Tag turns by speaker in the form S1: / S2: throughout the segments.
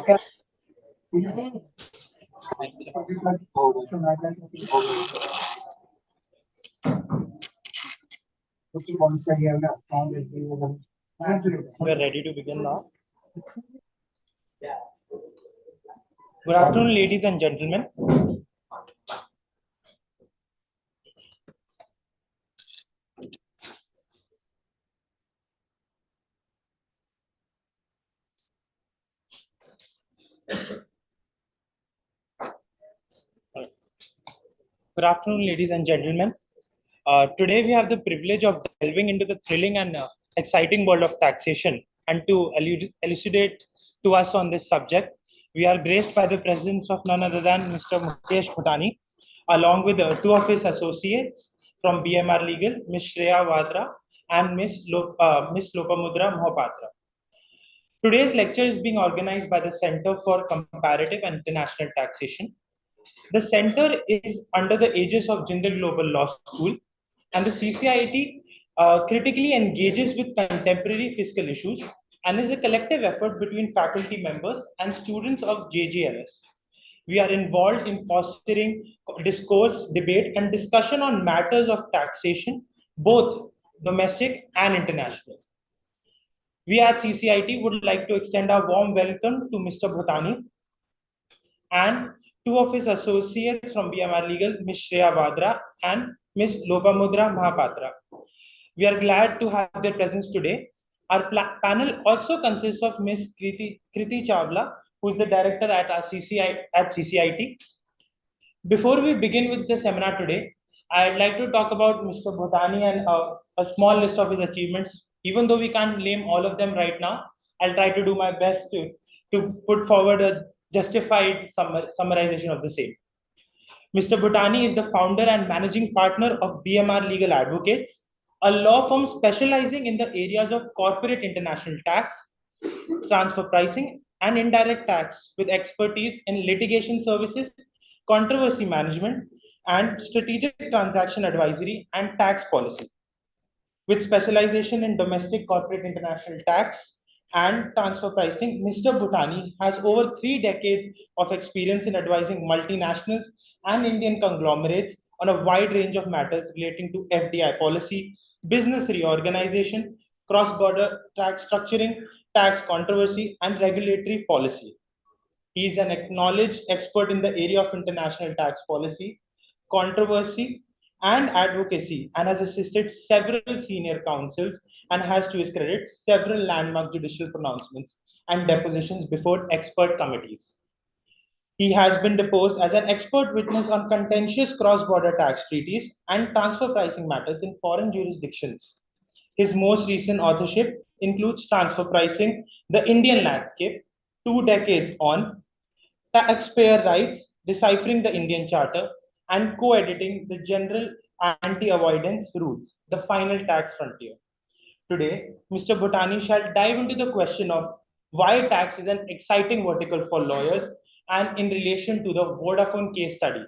S1: We're ready to begin now. Good afternoon, ladies and gentlemen. Good afternoon, ladies and gentlemen. Today we have the privilege of delving into the thrilling and exciting world of taxation. And to elucidate to us on this subject, we are graced by the presence of none other than Mr. Mukesh Bhutani, along with two of his associates from BMR Legal, Ms. Shreya Vadra and Ms. Lopamudra Mohapatra. Today's lecture is being organized by the Center for Comparative and International Taxation. The center is under the aegis of Jindal Global Law School, and the CCIT critically engages with contemporary fiscal issues and is a collective effort between faculty members and students of JGLS. We are involved in fostering discourse, debate, and discussion on matters of taxation, both domestic and international. We at CCIT would like to extend our warm welcome to Mr. Bhutani and two of his associates from BMR Legal, Ms. Shreya Vadra and Ms. Lopamudra Mahapatra. We are glad to have their presence today. Our panel also consists of Ms. Kriti Chawla, who is the director at CCIT. Before we begin with the seminar today, I'd like to talk about Mr. Bhutani and a small list of his achievements. Even though we can't name all of them right now, I'll try to do my best to put forward a justified summarization of the same. Mr. Bhutani is the founder and managing partner of BMR Legal Advocates, a law firm specializing in the areas of corporate international tax, transfer pricing, and indirect tax, with expertise in litigation services, controversy management, and strategic transaction advisory and tax policy. With specialization in domestic corporate international tax and transfer pricing, Mr. Bhutani has over 3 decades of experience in advising multinationals and Indian conglomerates on a wide range of matters relating to FDI policy, business reorganization, cross-border tax structuring, tax controversy, and regulatory policy. He is an acknowledged expert in the area of international tax policy, controversy, and advocacy, and has assisted several senior counsels and has to his credit several landmark judicial pronouncements and depositions before expert committees. He has been deposed as an expert witness on contentious cross-border tax treaties and transfer pricing matters in foreign jurisdictions. His most recent authorship includes Transfer Pricing, The Indian Landscape, 2 decades on, Taxpayer Rights, Deciphering the Indian Charter, and co-editing the General Anti-Avoidance Rules, The Final Tax Frontier. Today, Mr. Bhutani shall dive into the question of why tax is an exciting vertical for lawyers and in relation to the Vodafone case study.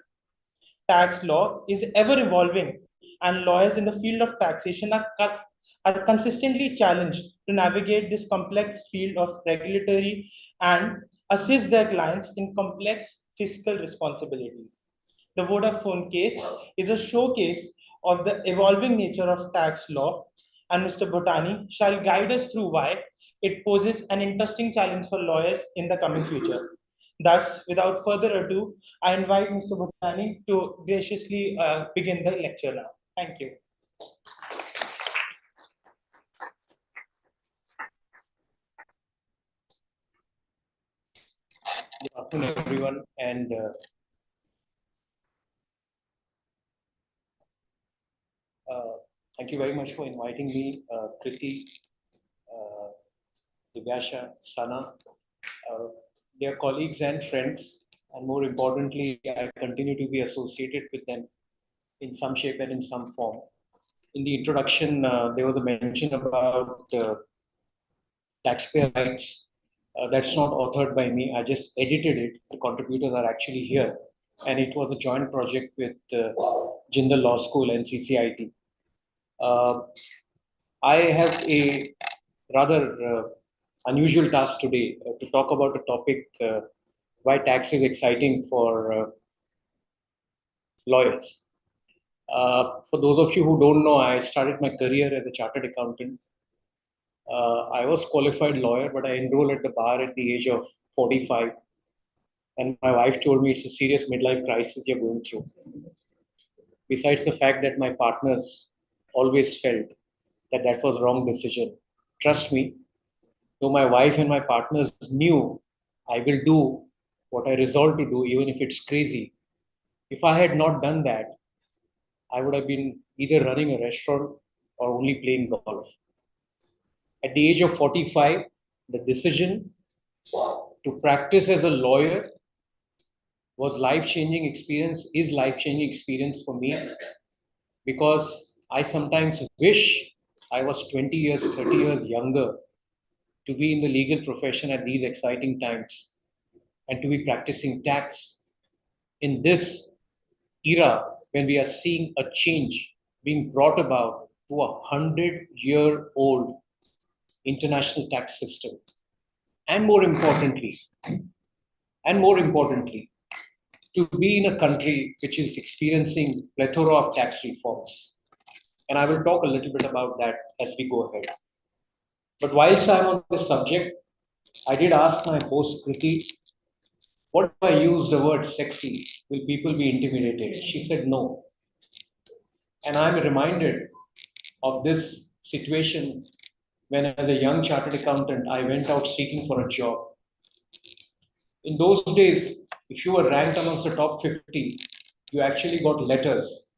S1: Tax law is ever evolving, and lawyers in the field of taxation are consistently challenged to navigate this complex field of regulatory and assist their clients in complex fiscal responsibilities. The Vodafone case is a showcase of the evolving nature of tax law, and Mr. Bhutani shall guide us through why it poses an interesting challenge for lawyers in the coming future. Thus, without further ado, I invite Mr. Bhutani to graciously begin the lecture now. Thank you.
S2: Good afternoon, everyone, and thank you very much for inviting me, Kriti, Divyasha, Sana, dear colleagues and friends, and more importantly, I continue to be associated with them in some shape and in some form. In the introduction, there was a mention about taxpayer rights. That's not authored by me. I just edited it. The contributors are actually here. And it was a joint project with Jindal Law School and CCIT. I have a rather unusual task today to talk about a topic why tax is exciting for lawyers. For those of you who don't know, I started my career as a chartered accountant. I was qualified lawyer, but I enrolled at the bar at the age of 45. And my wife told me it's a serious midlife crisis you're going through. Besides the fact that my partners always felt that that was wrong decision. Trust me, though my wife and my partners knew I will do what I resolved to do, even if it's crazy. If I had not done that, I would have been either running a restaurant or only playing golf. At the age of 45, the decision to practice as a lawyer was life-changing experience, is life-changing experience for me because I sometimes wish I was 20 years, 30 years younger to be in the legal profession at these exciting times and to be practicing tax in this era when we are seeing a change being brought about to a 100-year-old international tax system. And more importantly, and more importantly, to be in a country which is experiencing plethora of tax reforms. And I will talk a little bit about that as we go ahead. But whilst I'm on this subject, I did ask my host Kriti, what if I use the word sexy? Will people be intimidated? She said no. And I'm reminded of this situation when, as a young chartered accountant, I went out seeking for a job. In those days, if you were ranked amongst the top 50, you actually got letters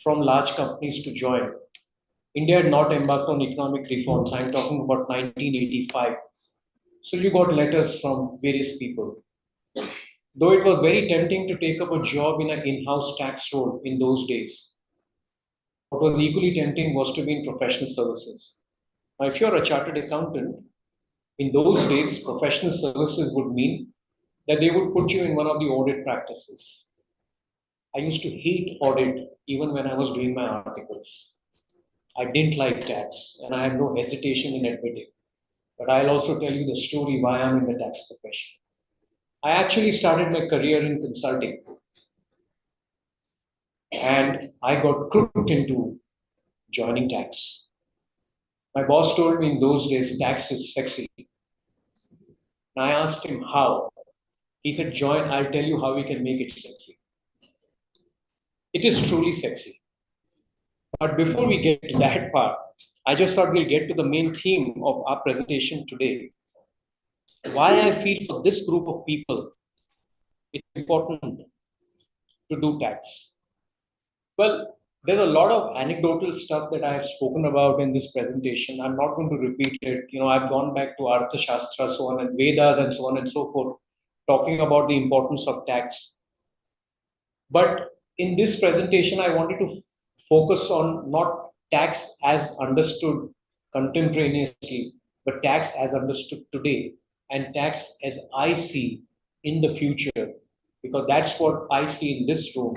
S2: from large companies to join. India had not embarked on economic reforms. I'm talking about 1985. So you got letters from various people. Though it was very tempting to take up a job in an in-house tax role in those days, what was equally tempting was to be in professional services. Now, if you're a chartered accountant, in those days, professional services would mean that they would put you in one of the audit practices. I used to hate audit even when I was doing my articles. I didn't like tax, and I had no hesitation in admitting. But I'll also tell you the story why I'm in the tax profession. I actually started my career in consulting, and I got crooked into joining tax. My boss told me in those days tax is sexy. And I asked him how. He said, join, I'll tell you how we can make it sexy. It is truly sexy. But before we get to that part, I just thought we'll get to the main theme of our presentation today. Why I feel for this group of people, it's important to do tax. Well, there's a lot of anecdotal stuff that I have spoken about in this presentation. I'm not going to repeat it. I've gone back to Artha Shastra, so on, and Vedas, and so on and so forth, talking about the importance of tax. But in this presentation, I wanted to focus on not tax as understood contemporaneously, but tax as understood today, and tax as I see in the future, because that's what I see in this room.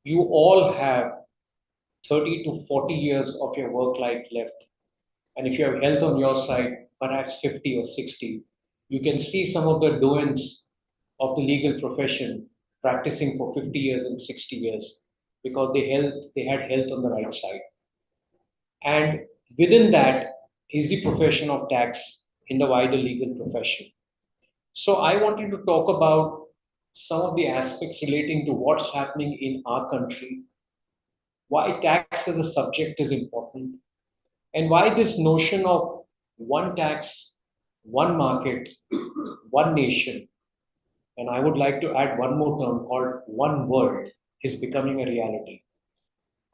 S2: You all have 30 to 40 years of your work life left. And if you have health on your side, perhaps 50 or 60, you can see some of the doings of the legal profession practicing for 50 years and 60 years because they had health on the right side. And within that is the profession of tax in the wider legal profession. So I wanted to talk about some of the aspects relating to what's happening in our country, why tax as a subject is important, and why this notion of one tax, one market, one nation, and I would like to add one more term called one world, is becoming a reality.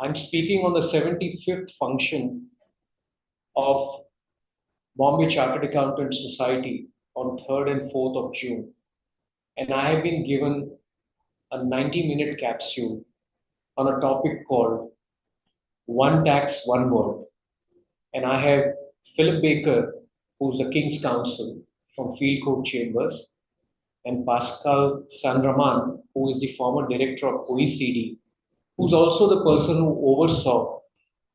S2: I'm speaking on the 75th function of Bombay Chartered Accountants Society on 3rd and 4th of June. And I have been given a 90-minute capsule on a topic called One Tax, One World. And I have Philip Baker, who's the King's Counsel from Field Court Chambers, and Pascal Sandraman, who is the former director of OECD, who's also the person who oversaw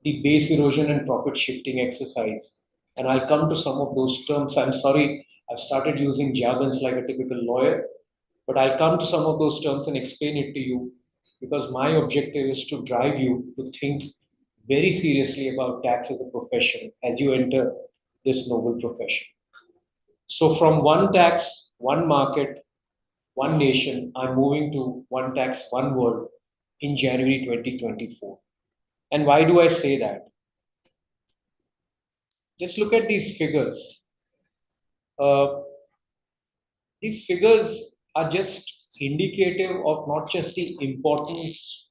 S2: the base erosion and profit shifting exercise And I'll come to some of those terms. I'm sorry, I've started using jargons like a typical lawyer, but I'll come to some of those terms and explain it to you because my objective is to drive you to think very seriously about tax as a profession as you enter this noble profession. So, from one tax, one market, one nation, I'm moving to one tax, one world in January 2024. And why do I say that? Just look at these figures. Uh, these figures are just indicative of not just the importance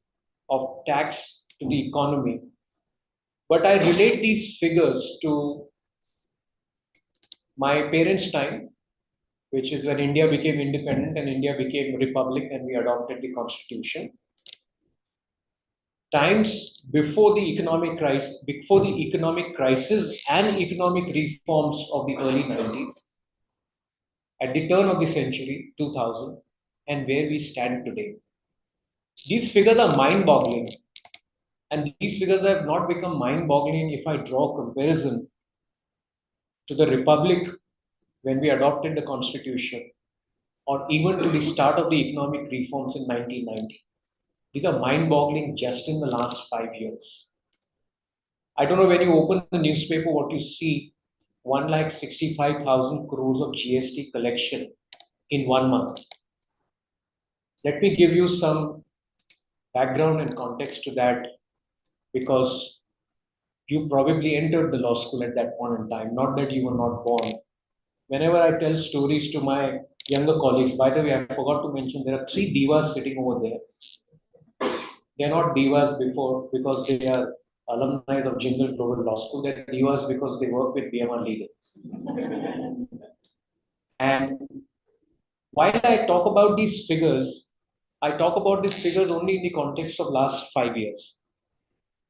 S2: of tax to the economy, but I relate these figures to my parents' time, which is when India became independent and India became a republic and we adopted the constitution. Times before the economic crisis and economic reforms of the early 90s, at the turn of the century, 2000, and where we stand today. These figures are mind-boggling, and these figures have not become mind-boggling if I draw a comparison to the republic when we adopted the constitution, or even to the start of the economic reforms in 1990. These are mind-boggling just in the last 5 years. I don't know when you open the newspaper what you see 1,65,000 crores of GST collection in 1 month. Let me give you some background and context to that because you probably entered the law school at that point in time, not that you were not born. Whenever I tell stories to my younger colleagues, by the way, I forgot to mention there are three divas sitting over there. They're not divas before because they are alumni of Jingle Global Law School. They're divas because they work with BMR Legal. And while I talk about these figures, I talk about these figures only in the context of last 5 years.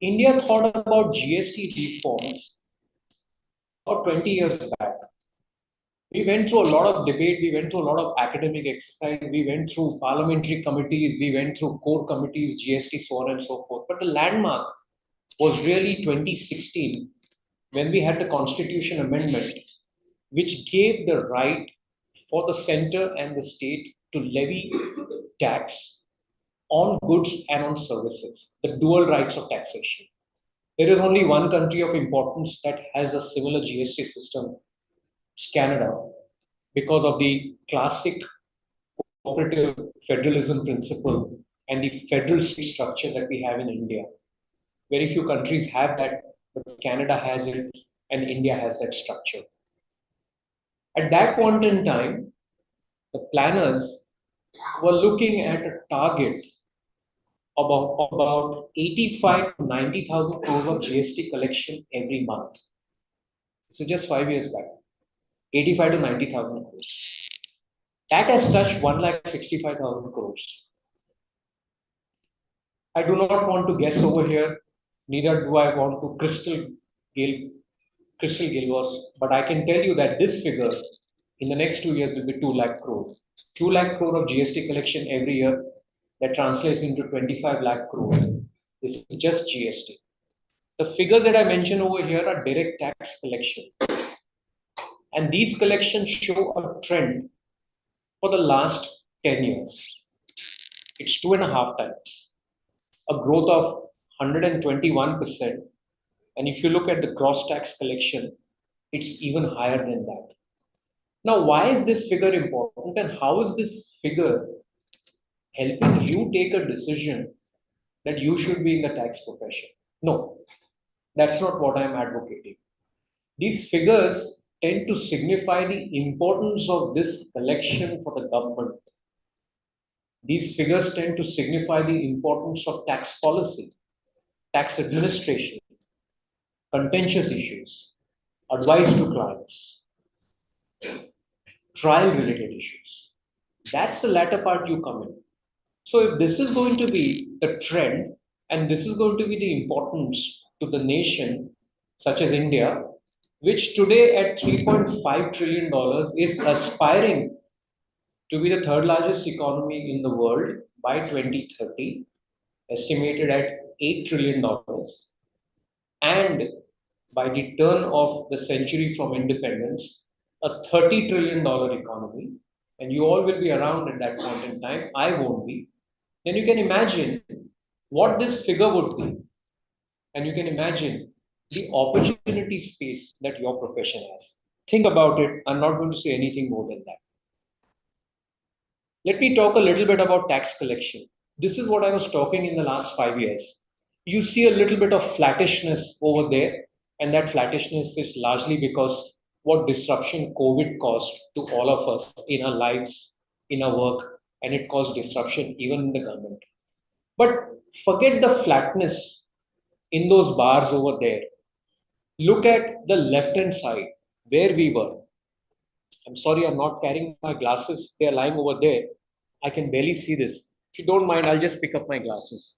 S2: India thought about GST reforms about 20 years back. We went through a lot of debate, we went through a lot of academic exercise, we went through parliamentary committees, we went through core committees, GST, so on and so forth. But the landmark was really 2016 when we had the constitution amendment, which gave the right for the center and the state to levy tax on goods and on services, the dual rights of taxation. There is only one country of importance that has a similar GST system, it's Canada, because of the classic cooperative federalism principle and the federal state structure that we have in India. Very few countries have that, but Canada has it and India has that structure. At that point in time, the planners were looking at a target about 85 to 90,000 crores of GST collection every month. So just 5 years back, 85 to 90,000 crores. That has touched 1,65,000 crores. I do not want to guess over here, neither do I want to crystal Gilwas, but I can tell you that this figure in the next 2 years will be 2 lakh crore. 2 lakh crore of GST collection every year that translates into 25 lakh crore. This is just GST. The figures that I mentioned over here are direct tax collection. And these collections show a trend for the last 10 years. It's 2.5 times, a growth of 121%. And if you look at the gross tax collection, it's even higher than that. Now, why is this figure important and how is this figure helping you take a decision that you should be in the tax profession? No, that's not what I'm advocating. These figures tend to signify the importance of this collection for the government. These figures tend to signify the importance of tax policy, tax administration, contentious issues, advice to clients, trial related issues. That's the latter part you come in. So if this is going to be the trend and this is going to be the importance to the nation such as India, which today at $3.5 trillion is aspiring to be the third largest economy in the world by 2030, estimated at $8 trillion. And by the turn of the century from independence, a $30 trillion economy, and you all will be around at that point in time, I won't be, then you can imagine what this figure would be. And you can imagine the opportunity space that your profession has. Think about it. I'm not going to say anything more than that. Let me talk a little bit about tax collection. This is what I was talking in the last 5 years. You see a little bit of flattishness over there, and that flattishness is largely because what disruption COVID caused to all of us in our lives, in our work, and it caused disruption even in the government. But forget the flatness in those bars over there. Look at the left hand side where we were. I'm sorry, I'm not carrying my glasses. They're lying over there. I can barely see this. If you don't mind, I'll just pick up my glasses.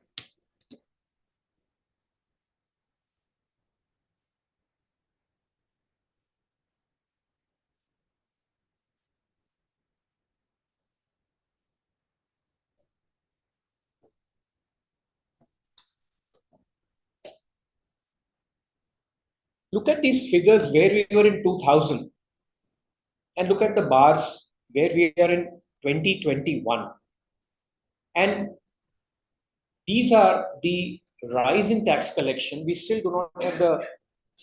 S2: Look at these figures where we were in 2000 and look at the bars where we are in 2021. And these are the rise in tax collection. We still do not have the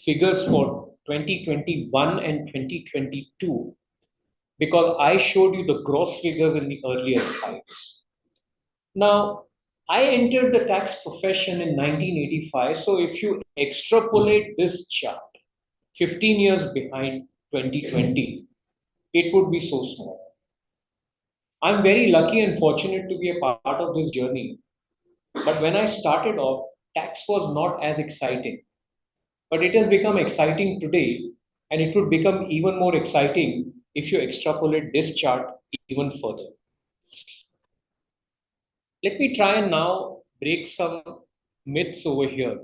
S2: figures for 2021 and 2022 because I showed you the gross figures in the earlier slides. Now, I entered the tax profession in 1985. So if you extrapolate this chart 15 years behind 2020, it would be so small. I'm very lucky and fortunate to be a part of this journey. But when I started off, tax was not as exciting. But it has become exciting today, and it would become even more exciting if you extrapolate this chart even further. Let me try and now break some myths over here.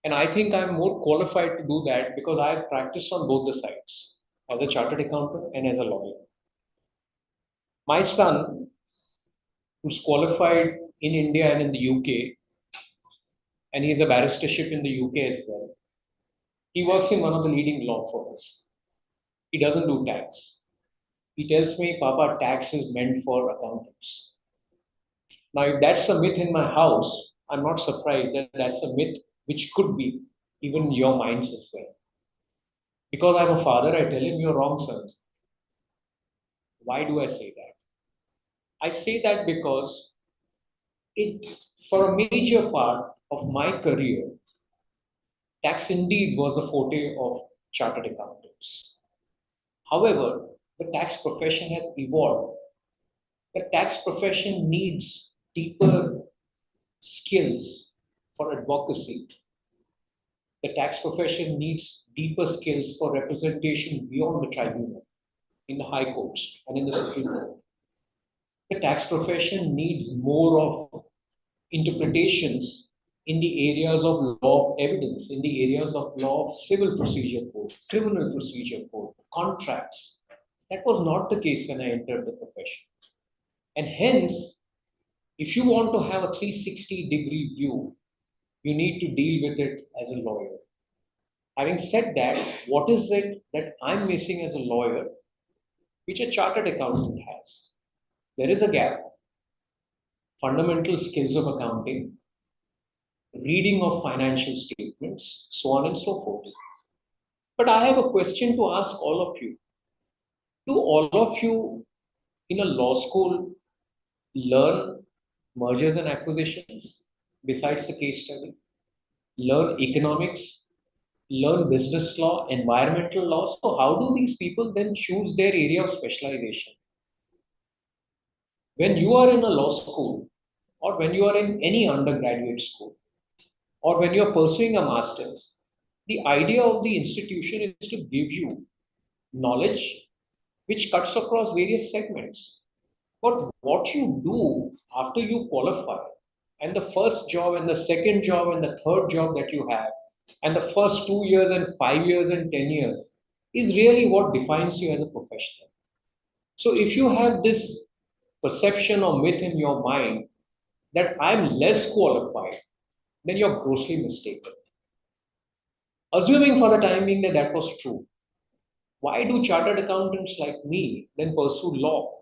S2: And I think I'm more qualified to do that because I have practiced on both the sides as a chartered accountant and as a lawyer. My son, who's qualified in India and in the UK, and he has a barristership in the UK as well, he works in one of the leading law firms. He doesn't do tax. He tells me, Papa, tax is meant for accountants. Now, if that's a myth in my house, I'm not surprised that that's a myth which could be even in your minds as well. Because I'm a father, I tell him, you're wrong, son. Why do I say that? I say that because it, for a major part of my career, tax indeed was a forte of chartered accountants. However, the tax profession has evolved. The tax profession needs deeper skills for advocacy. The tax profession needs deeper skills for representation beyond the tribunal, in the high courts and in the Supreme Court. The tax profession needs more of interpretations in the areas of law of evidence, in the areas of law of civil procedure code, criminal procedure code, contracts. That was not the case when I entered the profession. And hence, if you want to have a 360-degree view, you need to deal with it as a lawyer. Having said that, what is it that I'm missing as a lawyer, which a chartered accountant has? There is a gap. Fundamental skills of accounting, reading of financial statements, so on and so forth. But I have a question to ask all of you. Do all of you in a law school learn mergers and acquisitions besides the case study? Learn economics, learn business law, environmental law. So, how do these people then choose their area of specialization? When you are in a law school, or when you are in any undergraduate school, or when you are pursuing a master's, the idea of the institution is to give you knowledge which cuts across various segments. But what you do after you qualify, and the first job, and the second job, and the third job that you have, and the first 2 years, and 5 years, and 10 years, is really what defines you as a professional. So if you have this perception or myth in your mind that I'm less qualified, then you're grossly mistaken. Assuming for the time being that that was true, why do chartered accountants like me then pursue law?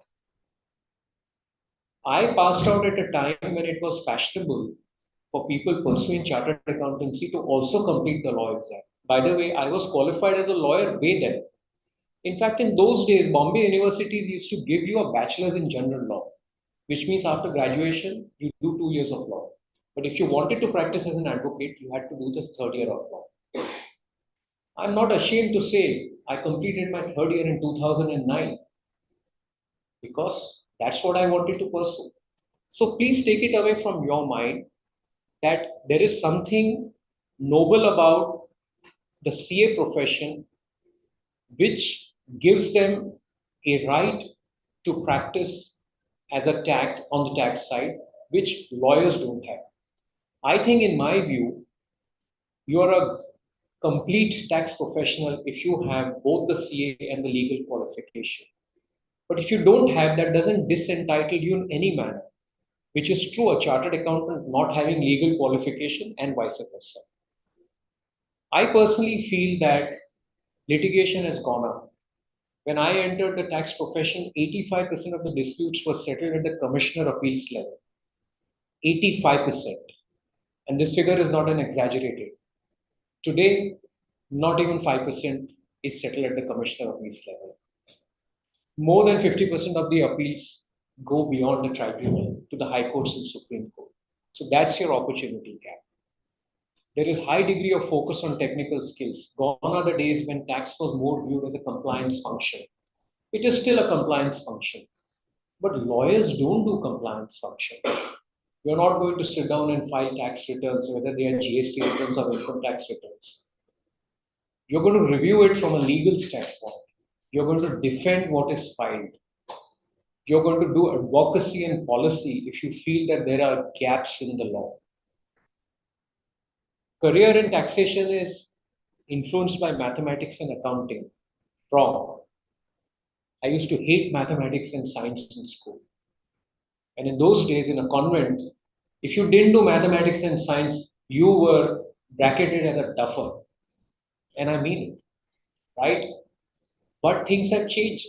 S2: I passed out at a time when it was fashionable for people pursuing chartered accountancy to also complete the law exam. By the way, I was qualified as a lawyer way then. In fact, in those days, Bombay universities used to give you a bachelor's in general law, which means after graduation, you do 2 years of law. But if you wanted to practice as an advocate, you had to do the third year of law. I'm not ashamed to say I completed my third year in 2009 because that's what I wanted to pursue. So please take it away from your mind that there is something noble about the CA profession which gives them a right to practice as a tax on the tax side, which lawyers don't have. I think, in my view, you are a complete tax professional if you have both the CA and the legal qualification. But if you don't have, that doesn't disentitle you in any manner, which is true, a chartered accountant not having legal qualification and vice versa. I personally feel that litigation has gone up. When I entered the tax profession, 85% of the disputes were settled at the commissioner appeals level. 85%. And this figure is not an exaggerated. Today, not even 5% is settled at the commissioner appeals level. More than 50% of the appeals go beyond the tribunal to the high courts and Supreme Court. So that's your opportunity gap. There is high degree of focus on technical skills. Gone are the days when tax was more viewed as a compliance function. It is still a compliance function. But lawyers don't do compliance function. You're not going to sit down and file tax returns, whether they are GST returns or income tax returns. You're going to review it from a legal standpoint. You're going to defend what is filed. You're going to do advocacy and policy if you feel that there are gaps in the law. Career in taxation is influenced by mathematics and accounting. Wrong. I used to hate mathematics and science in school. And in those days, in a convent, if you didn't do mathematics and science, you were bracketed as a duffer. And I mean it, right? But things have changed.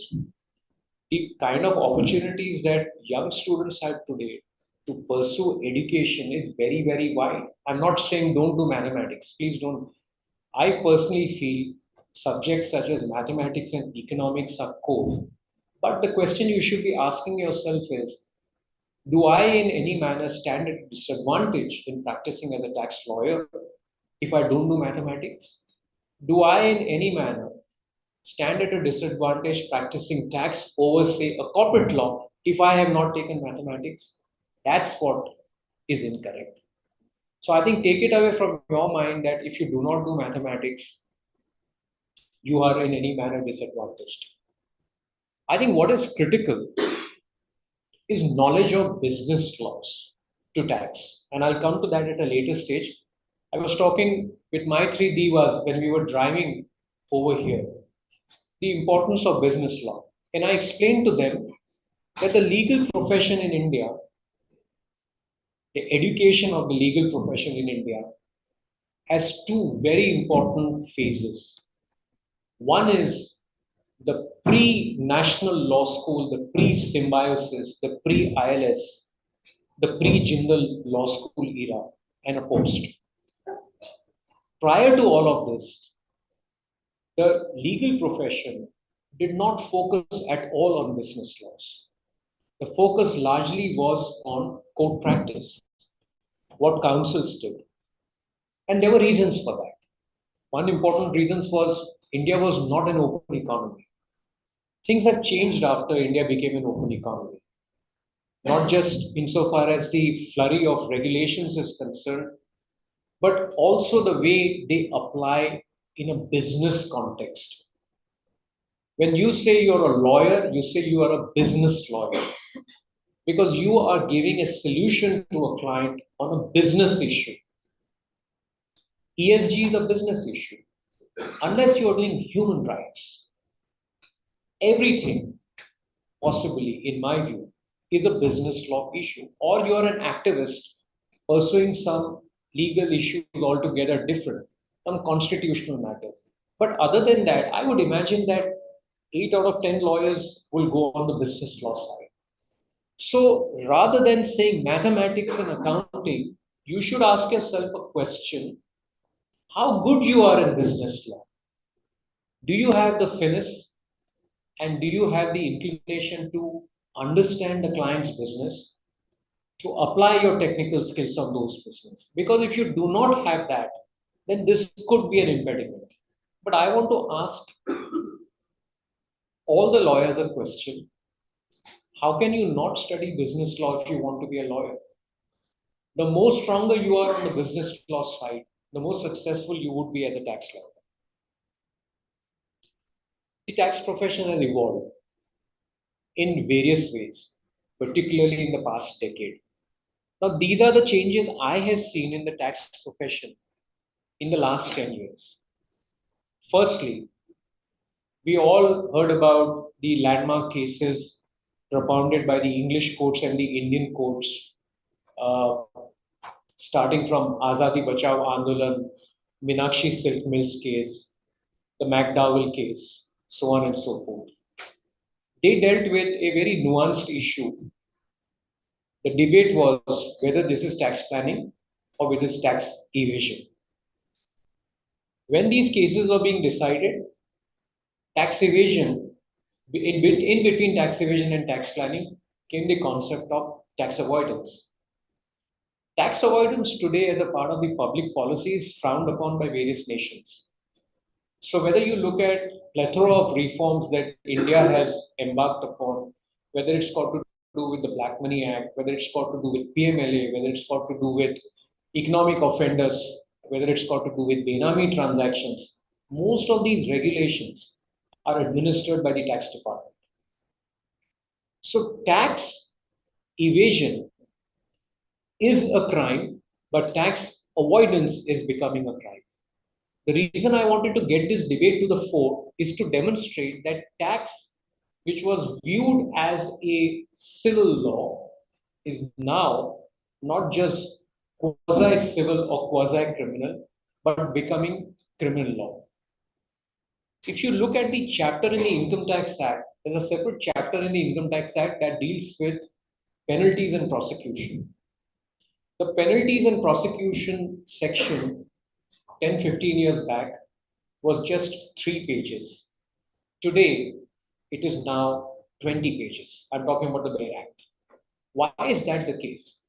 S2: The kind of opportunities that young students have today to pursue education is very, very wide. I'm not saying don't do mathematics. Please don't. I personally feel subjects such as mathematics and economics are core. But the question you should be asking yourself is, do I in any manner stand at a disadvantage in practicing as a tax lawyer if I don't do mathematics? Do I in any manner stand at a disadvantage practicing tax over, say, a corporate law if I have not taken mathematics? That's what is incorrect. So I think take it away from your mind that if you do not do mathematics, you are in any manner disadvantaged. I think what is critical is knowledge of business laws to tax. And I'll come to that at a later stage. I was talking with my three divas when we were driving over here, the importance of business law. And I explained to them that the legal profession in India, the education of the legal profession in India, has two very important phases. One is the pre-national law school, the pre-symbiosis, the pre-ILS, the pre-Jindal law school era, and a post. Prior to all of this, the legal profession did not focus at all on business laws. The focus largely was on court practice, what councils did. And there were reasons for that. One important reason was India was not an open economy. Things have changed after India became an open economy, not just insofar as the flurry of regulations is concerned, but also the way they apply in a business context. When you say you're a lawyer, you say you are a business lawyer because you are giving a solution to a client on a business issue. ESG is a business issue. Unless you are doing human rights, everything possibly, in my view, is a business law issue, or you are an activist pursuing some legal issues altogether different. on constitutional matters. But other than that, I would imagine that 8 out of 10 lawyers will go on the business law side. So rather than saying mathematics and accounting, you should ask yourself a question: how good you are in business law? Do you have the finesse and do you have the inclination to understand the client's business, to apply your technical skills on those business? Because if you do not have that, then this could be an impediment. But I want to ask all the lawyers a question: how can you not study business law if you want to be a lawyer? The more stronger you are on the business law side, the more successful you would be as a tax lawyer. The tax profession has evolved in various ways, particularly in the past decade. Now, these are the changes I have seen in the tax profession in the last 10 years. Firstly, we all heard about the landmark cases propounded by the English courts and the Indian courts, uh, starting from Azadi Bachao Andolan, Meenakshi Silk Mills case, the McDowell case, so on and so forth. They dealt with a very nuanced issue. The debate was whether this is tax planning or whether it's tax evasion. When these cases were being decided, tax evasion, in between tax evasion and tax planning, came the concept of tax avoidance. Tax avoidance today, as a part of the public policy, is frowned upon by various nations. So whether you look at plethora of reforms that India has embarked upon, whether it's got to do with the Black Money Act, whether it's got to do with PMLA, whether it's got to do with economic offenders, whether it's got to do with Benami transactions, most of these regulations are administered by the tax department. So tax evasion is a crime, but tax avoidance is becoming a crime. The reason I wanted to get this debate to the fore is to demonstrate that tax, which was viewed as a civil law, is now not just quasi civil or quasi criminal, but becoming criminal law. If you look at the chapter in the Income Tax Act, there's a separate chapter in the Income Tax Act that deals with penalties and prosecution. The penalties and prosecution section 10, 15 years back was just 3 pages. Today, it is now 20 pages. I'm talking about the bare act. Why is that the case?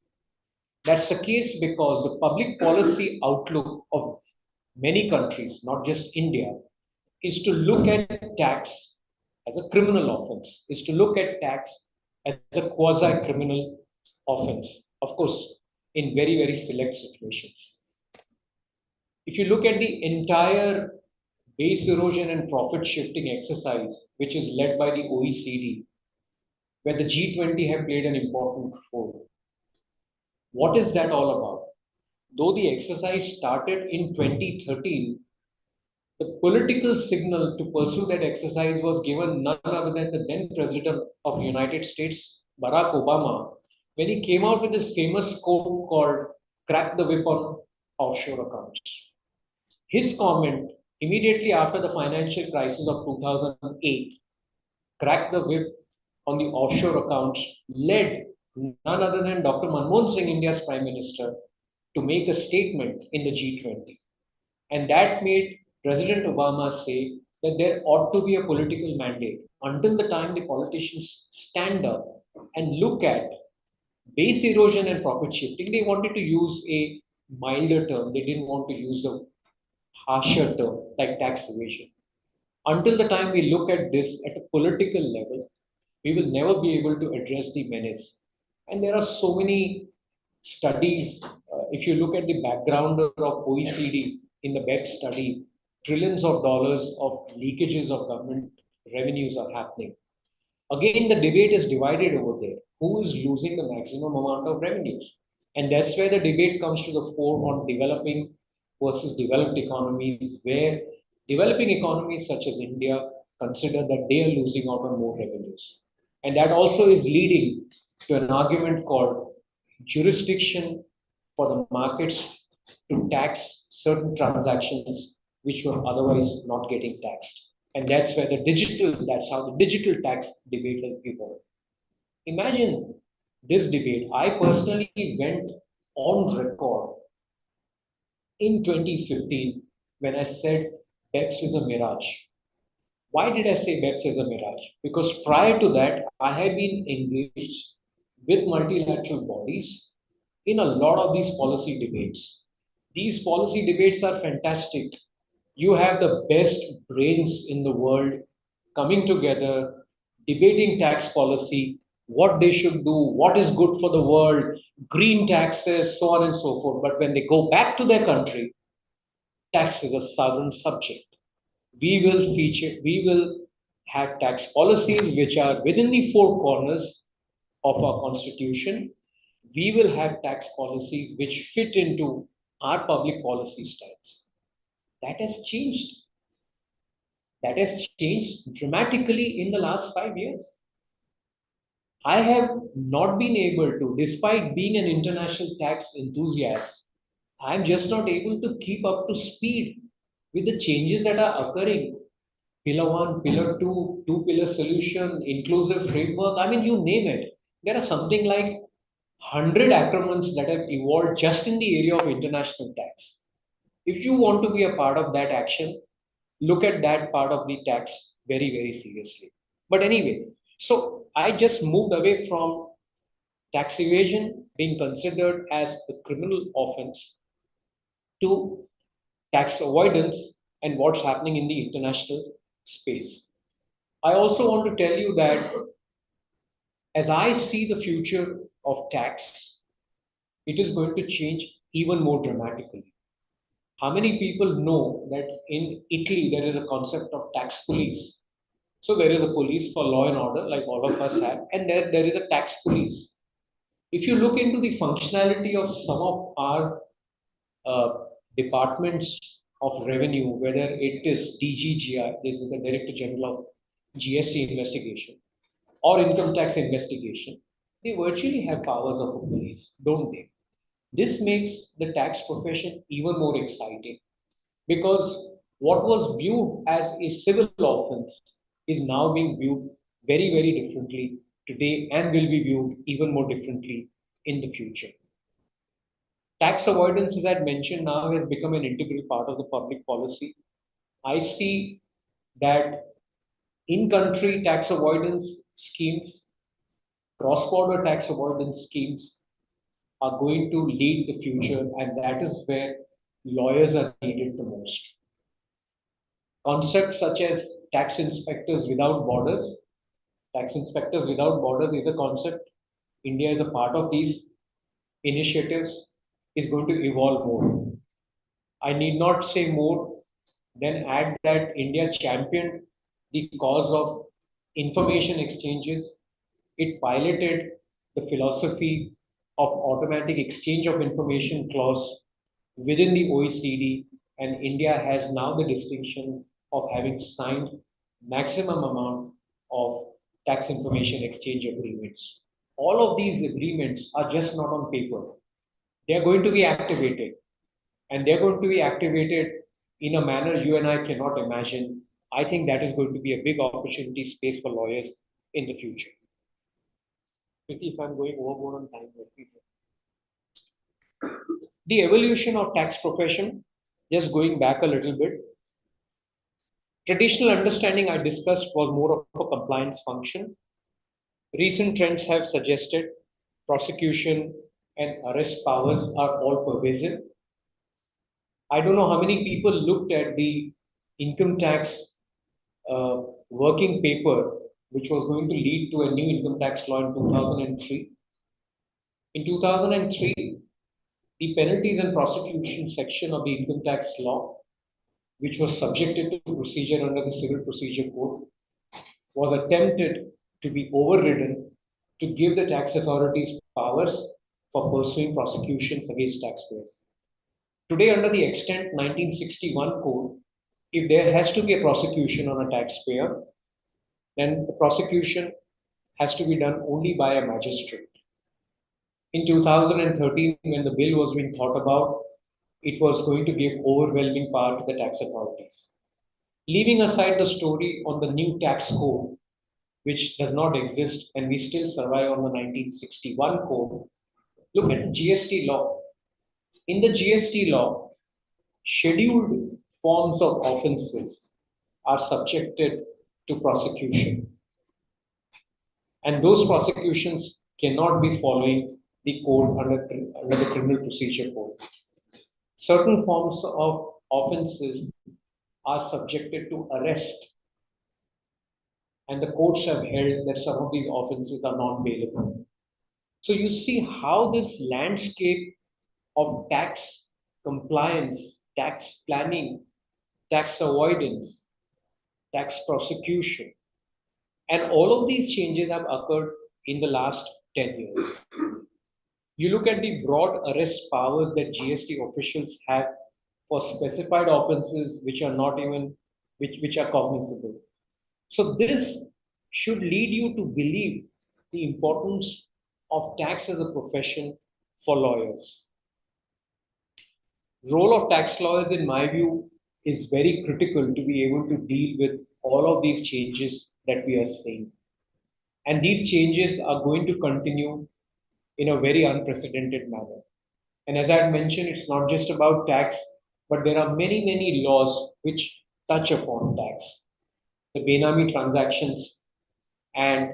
S2: That's the case because the public policy outlook of many countries, not just India, is to look at tax as a criminal offense, is to look at tax as a quasi-criminal offense. Of course, in very, very select situations. If you look at the entire base erosion and profit shifting exercise, which is led by the OECD, where the G20 have played an important role. What is that all about? Though the exercise started in 2013, the political signal to pursue that exercise was given none other than the then President of the United States, Barack Obama, when he came out with this famous quote called "Crack the Whip on Offshore Accounts." His comment immediately after the financial crisis of 2008, "Crack the Whip on the offshore accounts," led none other than Dr. Manmohan Singh, India's Prime Minister, to make a statement in the G20. And that made President Obama say that there ought to be a political mandate. Until the time the politicians stand up and look at base erosion and profit shifting, they wanted to use a milder term. They didn't want to use the harsher term like tax evasion. Until the time we look at this at a political level, we will never be able to address the menace. And there are so many studies. If you look at the background of OECD in the BEP study, trillions of dollars of leakages of government revenues are happening. Again, the debate is divided over there. Who is losing the maximum amount of revenues? And that's where the debate comes to the fore on developing versus developed economies, where developing economies such as India consider that they are losing out on more revenues. And that also is leading to an argument called jurisdiction for the markets to tax certain transactions which were otherwise not getting taxed. And that's how the digital tax debate has evolved. Imagine this debate. I personally went on record in 2015 when I said BEPS is a mirage. Why did I say BEPS is a mirage? Because prior to that, I had been engaged with multilateral bodies in a lot of these policy debates. These policy debates are fantastic. You have the best brains in the world coming together, debating tax policy, what they should do, what is good for the world, green taxes, so on and so forth. But when they go back to their country, tax is a sovereign subject. We will have tax policies which are within the four corners of our constitution. We will have tax policies which fit into our public policy stance. That has changed. That has changed dramatically in the last 5 years. I have not been able to, despite being an international tax enthusiast, I'm just not able to keep up to speed with the changes that are occurring. Pillar one, pillar two pillar solution, inclusive framework. I mean, you name it. There are something like 100 acronyms that have evolved just in the area of international tax. If you want to be a part of that action, look at that part of the tax very, very seriously. But anyway, so I just moved away from tax evasion being considered as a criminal offense to tax avoidance and what's happening in the international space. I also want to tell you that as I see the future of tax, it is going to change even more dramatically. How many people know that in Italy there is a concept of tax police? So there is a police for law and order, like all of us have, and there is a tax police. If you look into the functionality of some of our uh, departments of revenue, whether it is DGGI, this is the Director General of GST investigation, or income tax investigation, they virtually have powers of a police, don't they? This makes the tax profession even more exciting because what was viewed as a civil offense is now being viewed very, very differently today and will be viewed even more differently in the future. Tax avoidance, as I had mentioned, now has become an integral part of the public policy. I see that in country tax avoidance schemes, cross border tax avoidance schemes are going to lead the future, and that is where lawyers are needed the most. Concepts such as tax inspectors without borders, tax inspectors without borders is a concept. India is a part of these initiatives, is going to evolve more. I need not say more than add that India championed the cause of information exchanges. It piloted the philosophy of automatic exchange of information clause within the OECD, and India has now the distinction of having signed maximum amount of tax information exchange agreements. All of these agreements are just not on paper. They are going to be activated, and they're going to be activated in a manner you and I cannot imagine. I think that is going to be a big opportunity space for lawyers in the future. If I'm going overboard on time, let me know. The evolution of tax profession, just going back a little bit, traditional understanding I discussed was more of a compliance function. Recent trends have suggested prosecution and arrest powers are all pervasive. I don't know how many people looked at the income tax working paper, which was going to lead to a new income tax law in 2003. In 2003, the penalties and prosecution section of the income tax law, which was subjected to procedure under the Civil Procedure Code, was attempted to be overridden to give the tax authorities powers for pursuing prosecutions against taxpayers. Today, under the extant 1961 code, if there has to be a prosecution on a taxpayer, then the prosecution has to be done only by a magistrate. In 2013, when the bill was being thought about, it was going to give overwhelming power to the tax authorities. Leaving aside the story on the new tax code, which does not exist and we still survive on the 1961 code, look at GST law. In the GST law, scheduled forms of offences are subjected to prosecution, and those prosecutions cannot be following the code under the criminal procedure code. Certain forms of offences are subjected to arrest, and the courts have held that some of these offences are non bailable. So you see how this landscape of tax compliance, tax planning, tax avoidance, tax prosecution, and all of these changes have occurred in the last 10 years. You look at the broad arrest powers that GST officials have for specified offences which are not even which are cognizable. So this should lead you to believe the importance of tax as a profession for lawyers. Role of tax lawyers, in my view, is very critical to be able to deal with all of these changes that we are seeing. And these changes are going to continue in a very unprecedented manner. And as I had mentioned, it's not just about tax, but there are many, many laws which touch upon tax. The Benami transactions and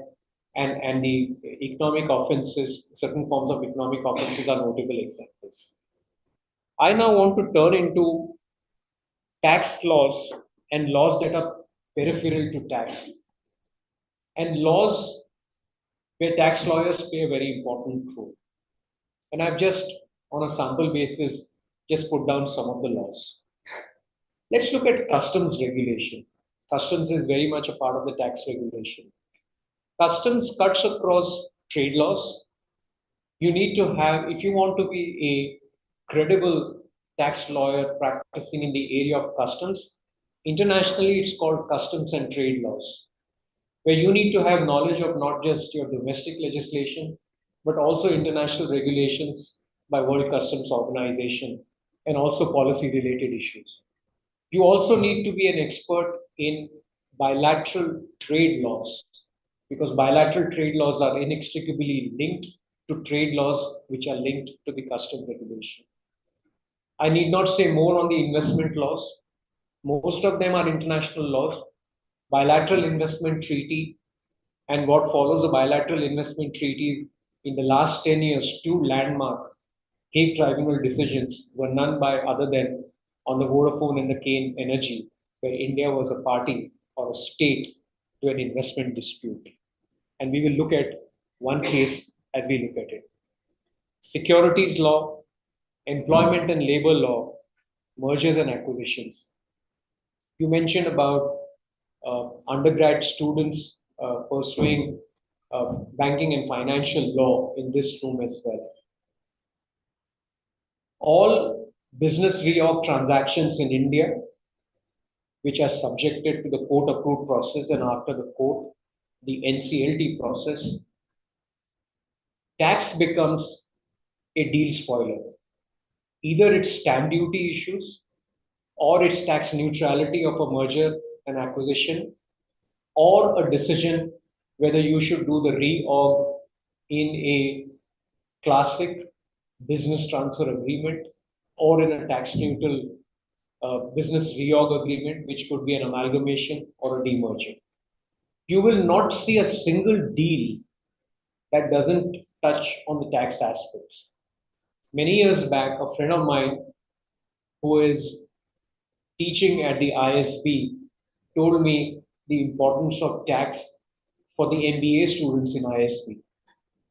S2: and the economic offenses, certain forms of economic offenses are notable examples. I now want to turn into tax laws and laws that are peripheral to tax and laws where tax lawyers play a very important role. And I've just, on a sample basis, just put down some of the laws. Let's look at customs regulation. Customs is very much a part of the tax regulation. Customs cuts across trade laws. You need to have, if you want to be a credible tax lawyer practicing in the area of customs, internationally it's called customs and trade laws, where you need to have knowledge of not just your domestic legislation, but also international regulations by World Customs Organization and also policy related issues. You also need to be an expert in bilateral trade laws because bilateral trade laws are inextricably linked to trade laws which are linked to the custom regulation. I need not say more on the investment laws. Most of them are international laws. Bilateral investment treaty and what follows the bilateral investment treaties in the last 10 years, two landmark Hague tribunal decisions were none by other than on the Vodafone and the Kane Energy, where India was a party or a state to an investment dispute. And we will look at one case as we look at it. Securities law, employment and labor law, mergers and acquisitions. You mentioned about undergrad students pursuing banking and financial law in this room as well. All business reorg transactions in India, which are subjected to the court approved process and after the court, the NCLT process, tax becomes a deal spoiler. Either it's stamp duty issues or it's tax neutrality of a merger and acquisition or a decision whether you should do the reorg in a classic business transfer agreement or in a tax neutral business reorg agreement, which could be an amalgamation or a demerger. You will not see a single deal that doesn't touch on the tax aspects. Many years back, a friend of mine who is teaching at the ISB told me the importance of tax for the MBA students in ISB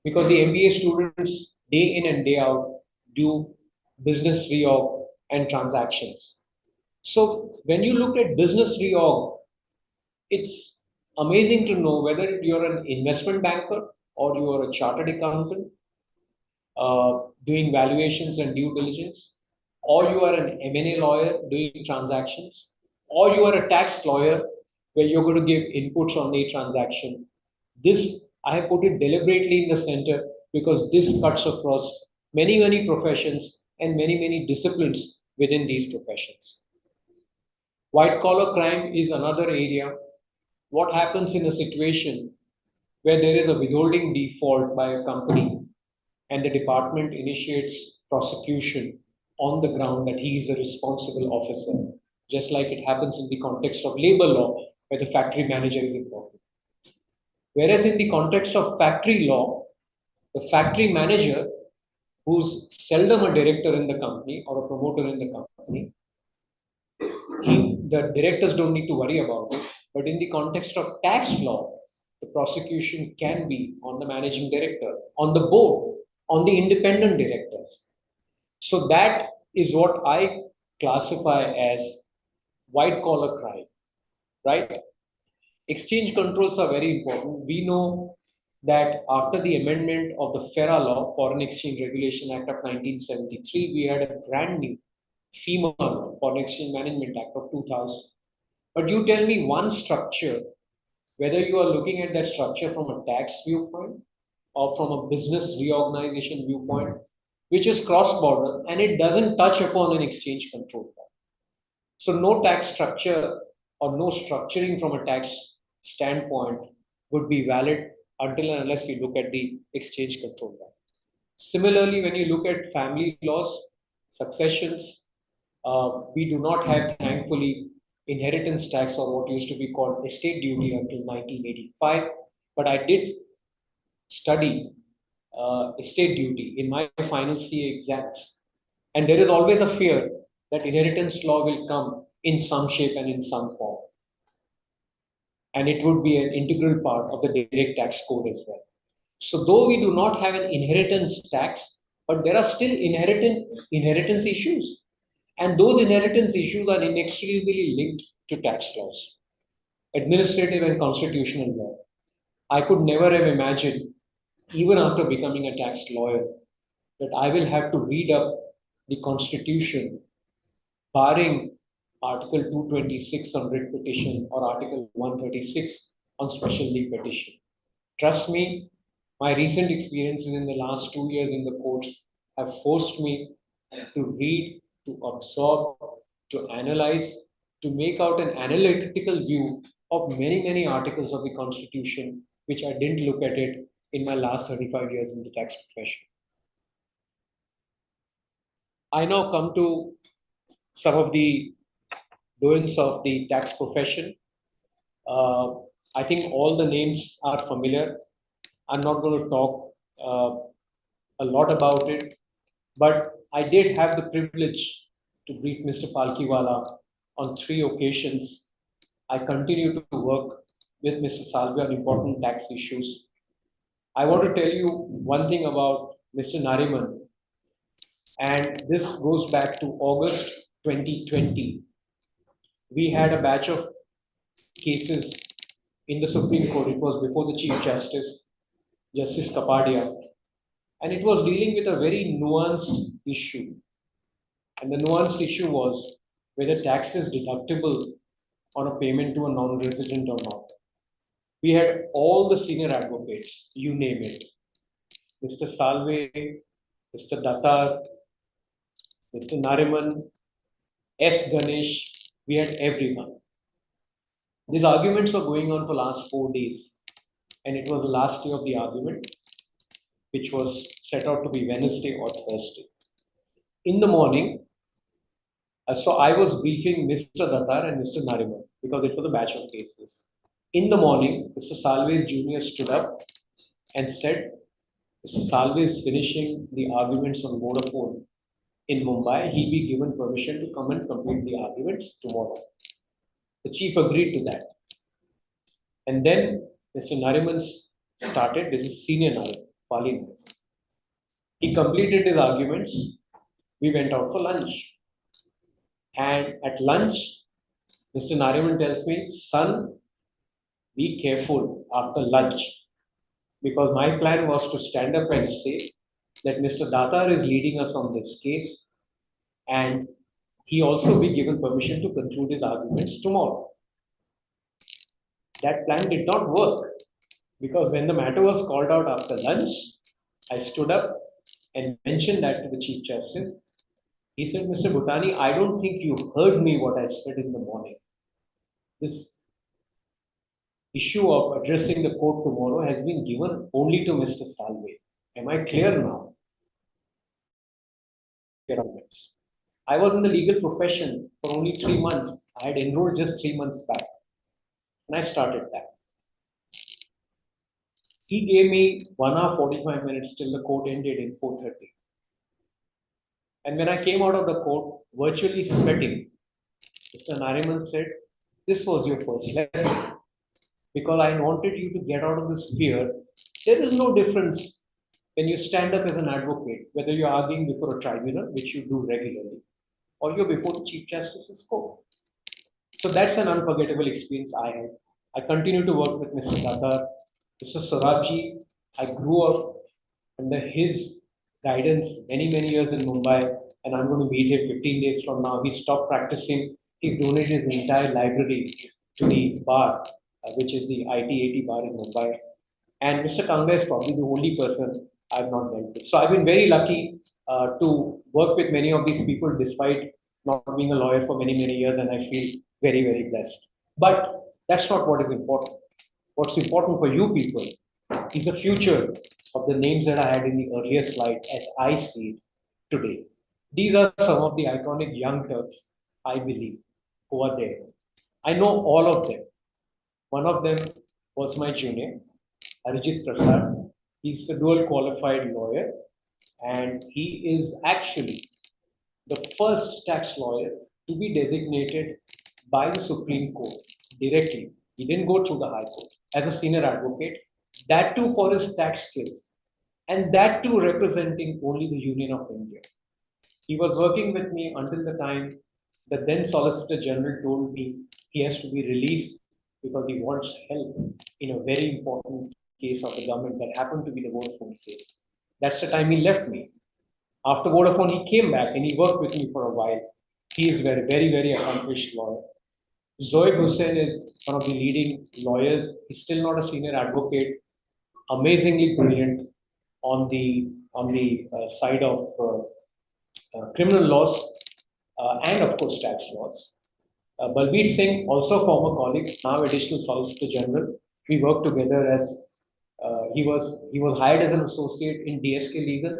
S2: because the MBA students day in and day out do business reorg and transactions. So when you look at business reorg, it's amazing to know whether you're an investment banker or you are a chartered accountant doing valuations and due diligence, or you are an M&A lawyer doing transactions, or you are a tax lawyer where you're going to give inputs on the transaction. This, I have put it deliberately in the center because this cuts across many, many professions and many, many disciplines within these professions. White collar crime is another area. What happens in a situation where there is a withholding default by a company and the department initiates prosecution on the ground that he is a responsible officer, just like it happens in the context of labor law, where the factory manager is important. Whereas in the context of factory law, the factory manager, who's seldom a director in the company or a promoter in the company, the directors don't need to worry about it. But in the context of tax law, the prosecution can be on the managing director, on the board, on the independent directors. So that is what I classify as white collar crime, right? Exchange controls are very important. We know that after the amendment of the FERA law, Foreign Exchange Regulation Act of 1973, we had a brand new FEMA law, Foreign Exchange Management Act of 2000. But you tell me one structure, whether you are looking at that structure from a tax viewpoint or from a business reorganization viewpoint, which is cross-border and it doesn't touch upon an exchange control law. So no tax structure or no structuring from a tax standpoint would be valid until and unless we look at the exchange control law. Similarly, when you look at family laws, successions, we do not have, thankfully, inheritance tax or what used to be called estate duty until 1985. But I did study estate duty in my final CA exams. And there is always a fear that inheritance law will come in some shape and in some form. And it would be an integral part of the direct tax code as well. So though we do not have an inheritance tax, but there are still inheritance issues. And those inheritance issues are inextricably linked to tax laws, administrative and constitutional law. I could never have imagined, even after becoming a tax lawyer, that I will have to read up the constitution, barring Article 226 on writ petition or Article 136 on special leave petition. Trust me, my recent experiences in the last 2 years in the courts have forced me to read, to absorb, to analyze, to make out an analytical view of many, many articles of the Constitution, which I didn't look at it in my last 35 years in the tax profession. I now come to some of the doings of the tax profession. I think all the names are familiar. I'm not going to talk a lot about it, but I did have the privilege to brief Mr. Palkiwala on 3 occasions. I continue to work with Mr. Salvi on important tax issues. I want to tell you one thing about Mr. Nariman, and this goes back to August 2020. We had a batch of cases in the Supreme Court. It was before the Chief Justice, Justice Kapadia, and it was dealing with a very nuanced issue. And the nuanced issue was whether tax is deductible on a payment to a non-resident or not. We had all the senior advocates, you name it. Mr. Salve, Mr. Datar, Mr. Nariman, S. Ganesh, we had everyone. These arguments were going on for last 4 days, and it was the last day of the argument, which was set out to be Wednesday or Thursday. In the morning, so I was briefing Mr. Datar and Mr. Nariman because it was a batch of cases. In the morning, Mr. Salve's junior stood up and said, Mr. Salve is finishing the arguments on Vodafone in Mumbai. He'll be given permission to come and complete the arguments tomorrow. The chief agreed to that. And then Mr. Nariman started, this is senior Nariman, Pali. He completed his arguments. We went out for lunch. And at lunch, Mr. Nariman tells me, son, be careful after lunch. Because my plan was to stand up and say that Mr. Datar is leading us on this case and he also be given permission to conclude his arguments tomorrow. That plan did not work because when the matter was called out after lunch, I stood up and mentioned that to the Chief Justice. He said, Mr. Bhutani, I don't think you heard me what I said in the morning. This issue of addressing the court tomorrow has been given only to Mr. Salve. Am I clear now? I was in the legal profession for only 3 months. I had enrolled just 3 months back, and I started that. He gave me 1 hour 45 minutes till the court ended in 4:30. And when I came out of the court, virtually sweating, Mr. Nariman said, "This was your first lesson because I wanted you to get out of this fear. There is no difference when you stand up as an advocate, whether you're arguing before a tribunal, which you do regularly, or you're before the Chief Justice's court." So that's an unforgettable experience I had. I continue to work with Mr. Datar, Mr. Sorabji. I grew up under his guidance many years in Mumbai, and I'm going to meet him 15 days from now. He stopped practicing. He's donated his entire library to the bar, which is the IT-80 bar in Mumbai. And Mr. Kanga is probably the only person I've not dealt with. So I've been very lucky to work with many of these people despite not being a lawyer for many years, and I feel very blessed. But that's not what is important. What's important for you people is the future of the names that I had in the earlier slide as I see it today. These are some of the iconic young Turks, I believe, who are there. I know all of them. One of them was my junior, Arijit Prasad. He's a dual qualified lawyer, and he is actually the first tax lawyer to be designated by the Supreme Court directly. He didn't go through the High Court as a senior advocate, that too for his tax skills, and that too representing only the Union of India. He was working with me until the time the then Solicitor General told me he has to be released because he wants help in a very important case of the government that happened to be the Vodafone case. That's the time he left me. After Vodafone, he came back and he worked with me for a while. He is very accomplished lawyer. Zoe Hussain is one of the leading lawyers. He's still not a senior advocate, amazingly brilliant on the side of criminal laws and of course tax laws. Balbir Singh, also former colleague, now additional Solicitor General. We worked together as he was hired as an associate in DSK Legal.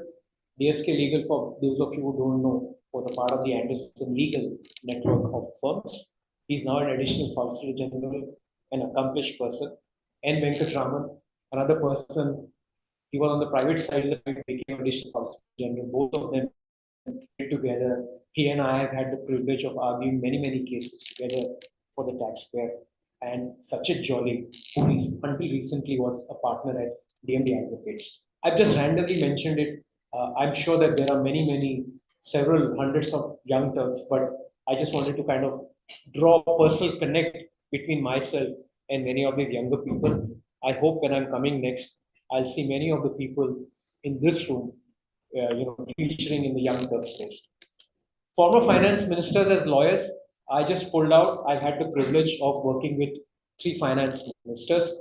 S2: DSK Legal, for those of you who don't know, was a part of the Anderson Legal network of firms. He's now an additional Solicitor General, an accomplished person. N. Venkatraman, another person. He was on the private side of the bank, became additional Solicitor General. Both of them together. He and I have had the privilege of arguing many cases together for the taxpayer. And Sachit Jolly, who until recently was a partner at DMD Advocates. I've just randomly mentioned it. I'm sure that there are several hundreds of young Turks, but I just wanted to kind of draw a personal connect between myself and many of these younger people. I hope when I'm coming next, I'll see many of the people in this room featuring in the Young Turks list. Former finance ministers as lawyers, I just pulled out. I've had the privilege of working with three finance ministers,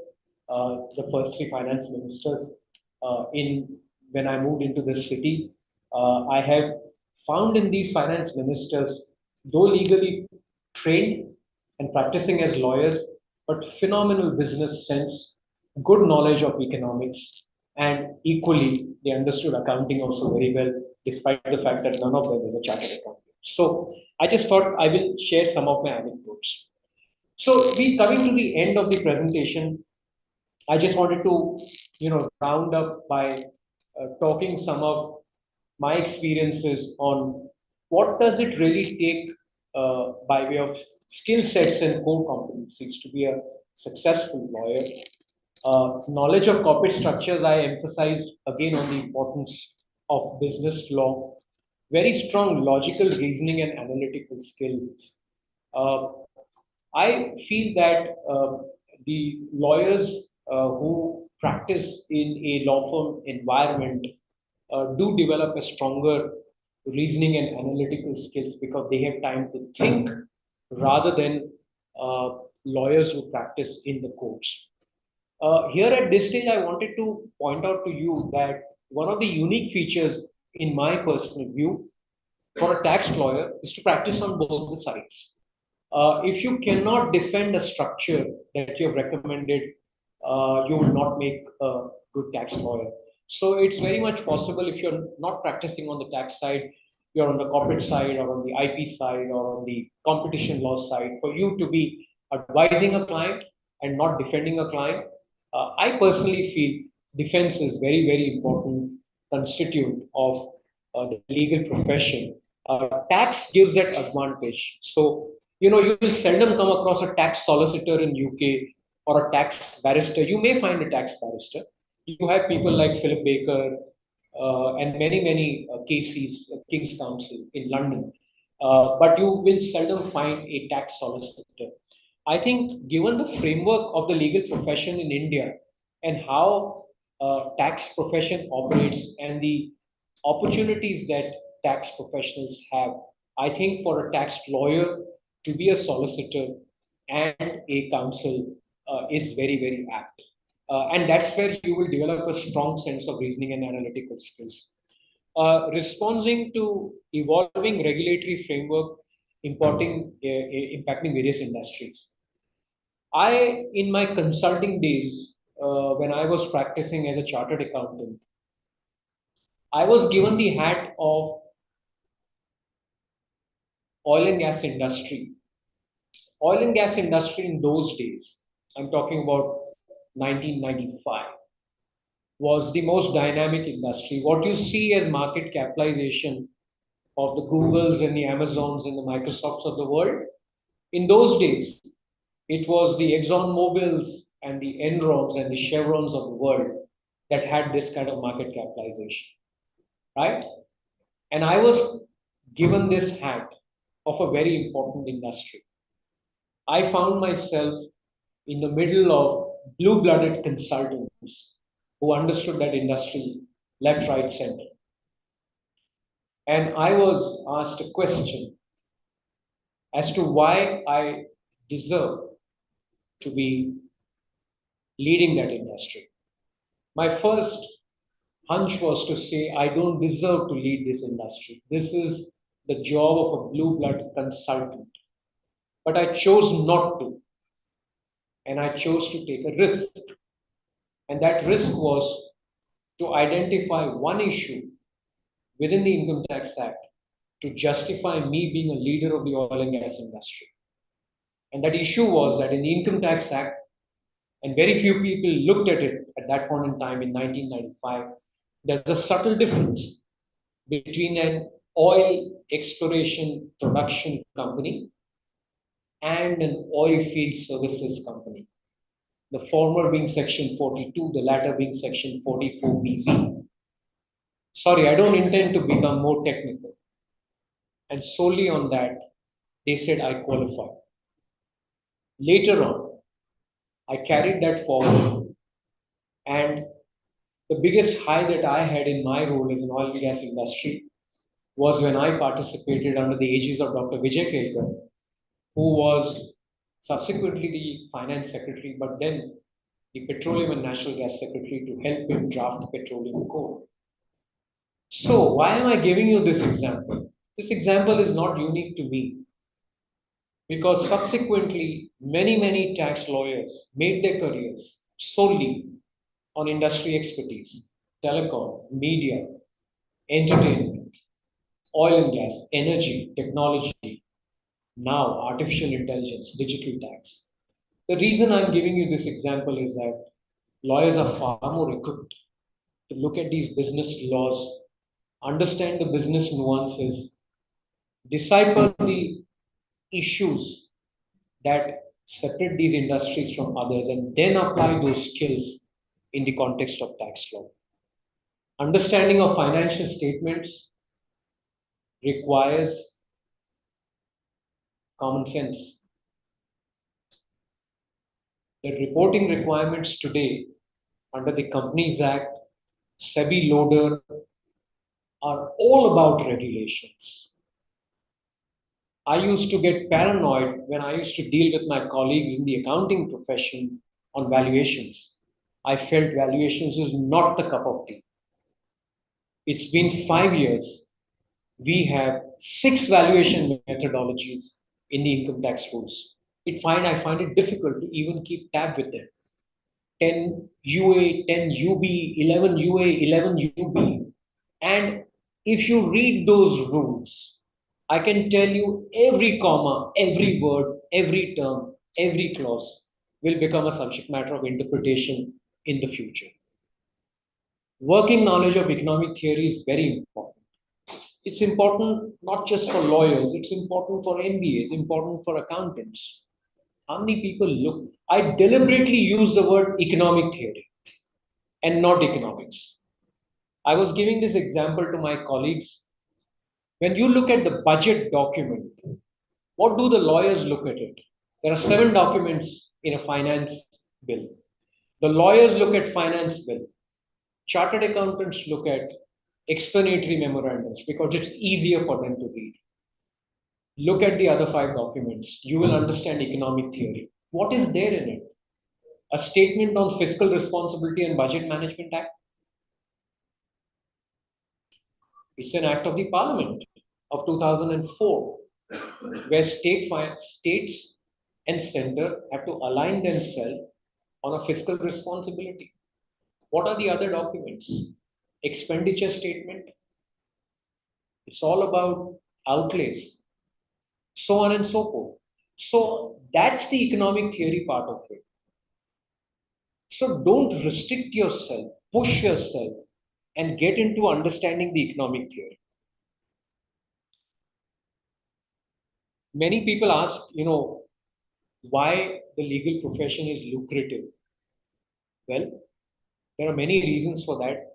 S2: the first three finance ministers in when I moved into this city. I have found in these finance ministers, though legally trained and practicing as lawyers, but phenomenal business sense, good knowledge of economics, and equally they understood accounting also very well, despite the fact that none of them is a chartered accountant. So I just thought I will share some of my anecdotes. So we coming to the end of the presentation. I just wanted to, round up by talking some of my experiences on what does it really take by way of skill sets and core competencies to be a successful lawyer. Knowledge of corporate structures, I emphasized again on the importance of business law, very strong logical reasoning and analytical skills. Uh, I feel that the lawyers who practice in a law firm environment do develop a stronger reasoning and analytical skills because they have time to think rather than lawyers who practice in the courts. Here at this stage, I wanted to point out to you that one of the unique features, in my personal view, for a tax lawyer is to practice on both the sides. If you cannot defend a structure that you have recommended, you will not make a good tax lawyer. So it's very much possible if you're not practicing on the tax side, you're on the corporate side or on the IP side or on the competition law side, for you to be advising a client and not defending a client. I personally feel defense is very, very important constituent of the legal profession. Tax gives that advantage. So, you know, you will seldom come across a tax solicitor in UK or a tax barrister. You may find a tax barrister. You have people like Philip Baker and many, many KCs, King's Counsel in London. But you will seldom find a tax solicitor. I think given the framework of the legal profession in India and how tax profession operates and the opportunities that tax professionals have, I think for a tax lawyer to be a solicitor and a counsel is very, very apt. And that's where you will develop a strong sense of reasoning and analytical skills. Responding to evolving regulatory framework impacting various industries. In my consulting days, when I was practicing as a chartered accountant, I was given the hat of oil and gas industry. Oil and gas industry in those days, I'm talking about 1995, was the most dynamic industry. What you see as market capitalization of the Googles and the Amazons and the Microsofts of the world, in those days, it was the Exxon Mobils and the Enrons and the Chevrons of the world that had this kind of market capitalization, right? And I was given this hat of a very important industry. I found myself in the middle of blue-blooded consultants who understood that industry left, right, center. And I was asked a question as to why I deserve to be leading that industry. My first hunch was to say, I don't deserve to lead this industry. This is the job of a blue-blood consultant. But I chose not to. And I chose to take a risk. And that risk was to identify one issue within the Income Tax Act to justify me being a leader of the oil and gas industry. And that issue was that in the Income Tax Act, and very few people looked at it at that point in time in 1995, there's a subtle difference between an oil exploration production company and an oil field services company. The former being Section 42, the latter being Section 44BZ. Sorry, I don't intend to become more technical. And solely on that, they said I qualify. Later on, I carried that forward, and the biggest high that I had in my role as an oil and gas industry was when I participated under the aegis of Dr. Vijay Kelkar, who was subsequently the finance secretary, but then the petroleum and natural gas secretary, to help him draft the petroleum code. So why am I giving you this example? This example is not unique to me because subsequently many tax lawyers made their careers solely on industry expertise, telecom, media, entertainment, oil and gas, energy, technology, now artificial intelligence, digital tax. The reason I'm giving you this example is that lawyers are far more equipped to look at these business laws, understand the business nuances, decipher the issues that separate these industries from others, and then apply those skills in the context of tax law. Understanding of financial statements requires common sense. The reporting requirements today under the Companies Act, SEBI loader, are all about regulations. I used to get paranoid when I used to deal with my colleagues in the accounting profession on valuations. I felt valuations is not the cup of tea. It's been 5 years We have 6 valuation methodologies in the income tax rules. I find it difficult to even keep tab with them. 10 UA, 10 UB, 11 UA, 11 UB. And if you read those rules, I can tell you every comma, every word, every term, every clause will become a subject matter of interpretation in the future. Working knowledge of economic theory is very important. It's important not just for lawyers, it's important for MBAs, important for accountants. How many people look? I deliberately use the word economic theory and not economics. I was giving this example to my colleagues. When you look at the budget document, what do the lawyers look at it? There are 7 documents in a finance bill. The lawyers look at finance bill. Chartered accountants look at explanatory memorandums because it's easier for them to read. Look at the other 5 documents. You will understand economic theory. What is there in it? A statement on fiscal responsibility and budget management act. It's an act of the parliament of 2004 where states and center have to align themselves on a fiscal responsibility. What are the other documents? Expenditure statement. It's all about outlays, so on and so forth. So that's the economic theory part of it. So don't restrict yourself, push yourself, and get into understanding the economic theory. Many people ask, why the legal profession is lucrative. Well, there are many reasons for that.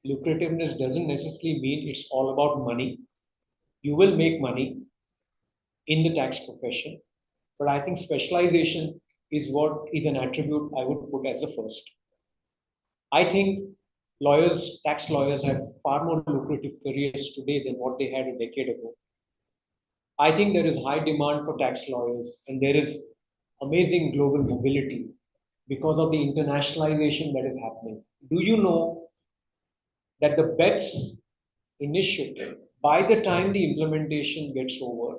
S2: Lucrativeness doesn't necessarily mean it's all about money. You will make money in the tax profession, but I think specialization is what is an attribute I would put as the first. I think tax lawyers have far more lucrative careers today than what they had a decade ago. I think there is high demand for tax lawyers and there is amazing global mobility because of the internationalization that is happening. Do you know that the BEPS initiative, by the time the implementation gets over,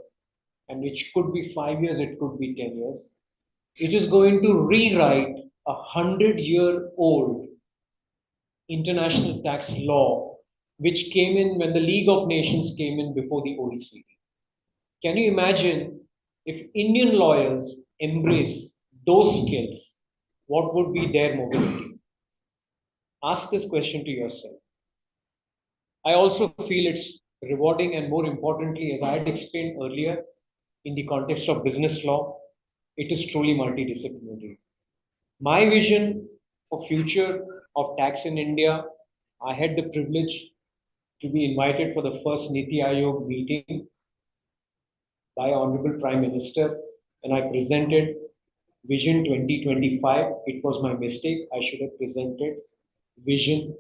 S2: and which could be 5 years, it could be 10 years, it is going to rewrite 100-year-old international tax law, which came in when the League of Nations came in before the OECD. Can you imagine if Indian lawyers embrace those skills, what would be their mobility? Ask this question to yourself. I also feel it's rewarding and more importantly, as I had explained earlier, in the context of business law, it is truly multidisciplinary. My vision for future of tax in India, I had the privilege to be invited for the first Niti Aayog meeting by Honorable Prime Minister, and I presented Vision 2025. It was my mistake. I should have presented Vision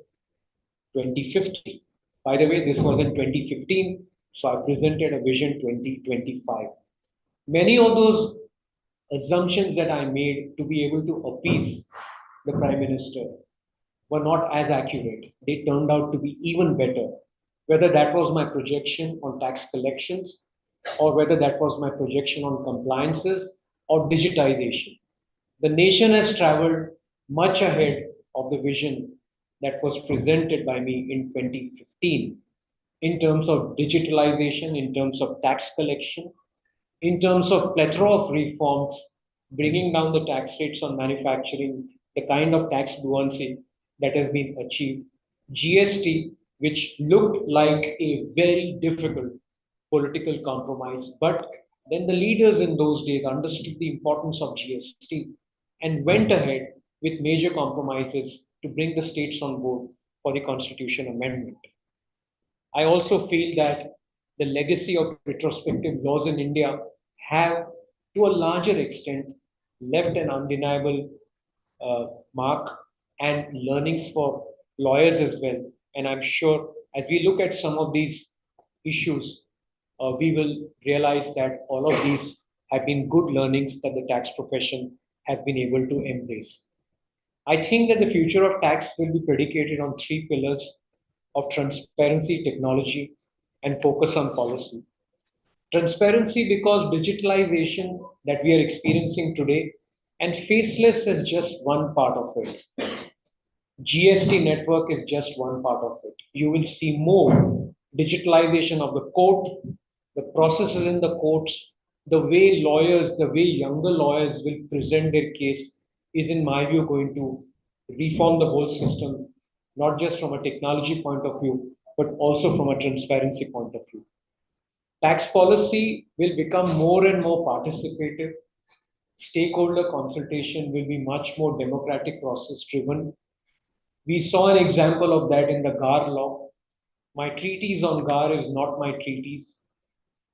S2: 2050. By the way, this was in 2015, so I presented a Vision 2025. Many of those assumptions that I made to be able to appease the Prime Minister were not as accurate. They turned out to be even better. Whether that was my projection on tax collections, or whether that was my projection on compliances or digitization. The nation has traveled much ahead of the vision that was presented by me in 2015 in terms of digitalization, in terms of tax collection, in terms of plethora of reforms, bringing down the tax rates on manufacturing, the kind of tax buoyancy that has been achieved, GST, which looked like a very difficult political compromise, but then the leaders in those days understood the importance of GST and went ahead with major compromises to bring the states on board for the constitution amendment. I also feel that the legacy of retrospective laws in India have, to a larger extent, left an undeniable mark and learnings for lawyers as well. And I'm sure as we look at some of these issues, we will realize that all of these have been good learnings that the tax profession has been able to embrace. I think that the future of tax will be predicated on 3 pillars of transparency, technology, and focus on policy. Transparency because digitalization that we are experiencing today and faceless is just one part of it. GST network is just one part of it. You will see more digitalization of the court, the processes in the courts, the way lawyers, the way younger lawyers will present their case is, in my view, going to reform the whole system, not just from a technology point of view, but also from a transparency point of view. Tax policy will become more and more participative. Stakeholder consultation will be much more democratic process driven. We saw an example of that in the GAR law. My treatise on GAR is not my treatise.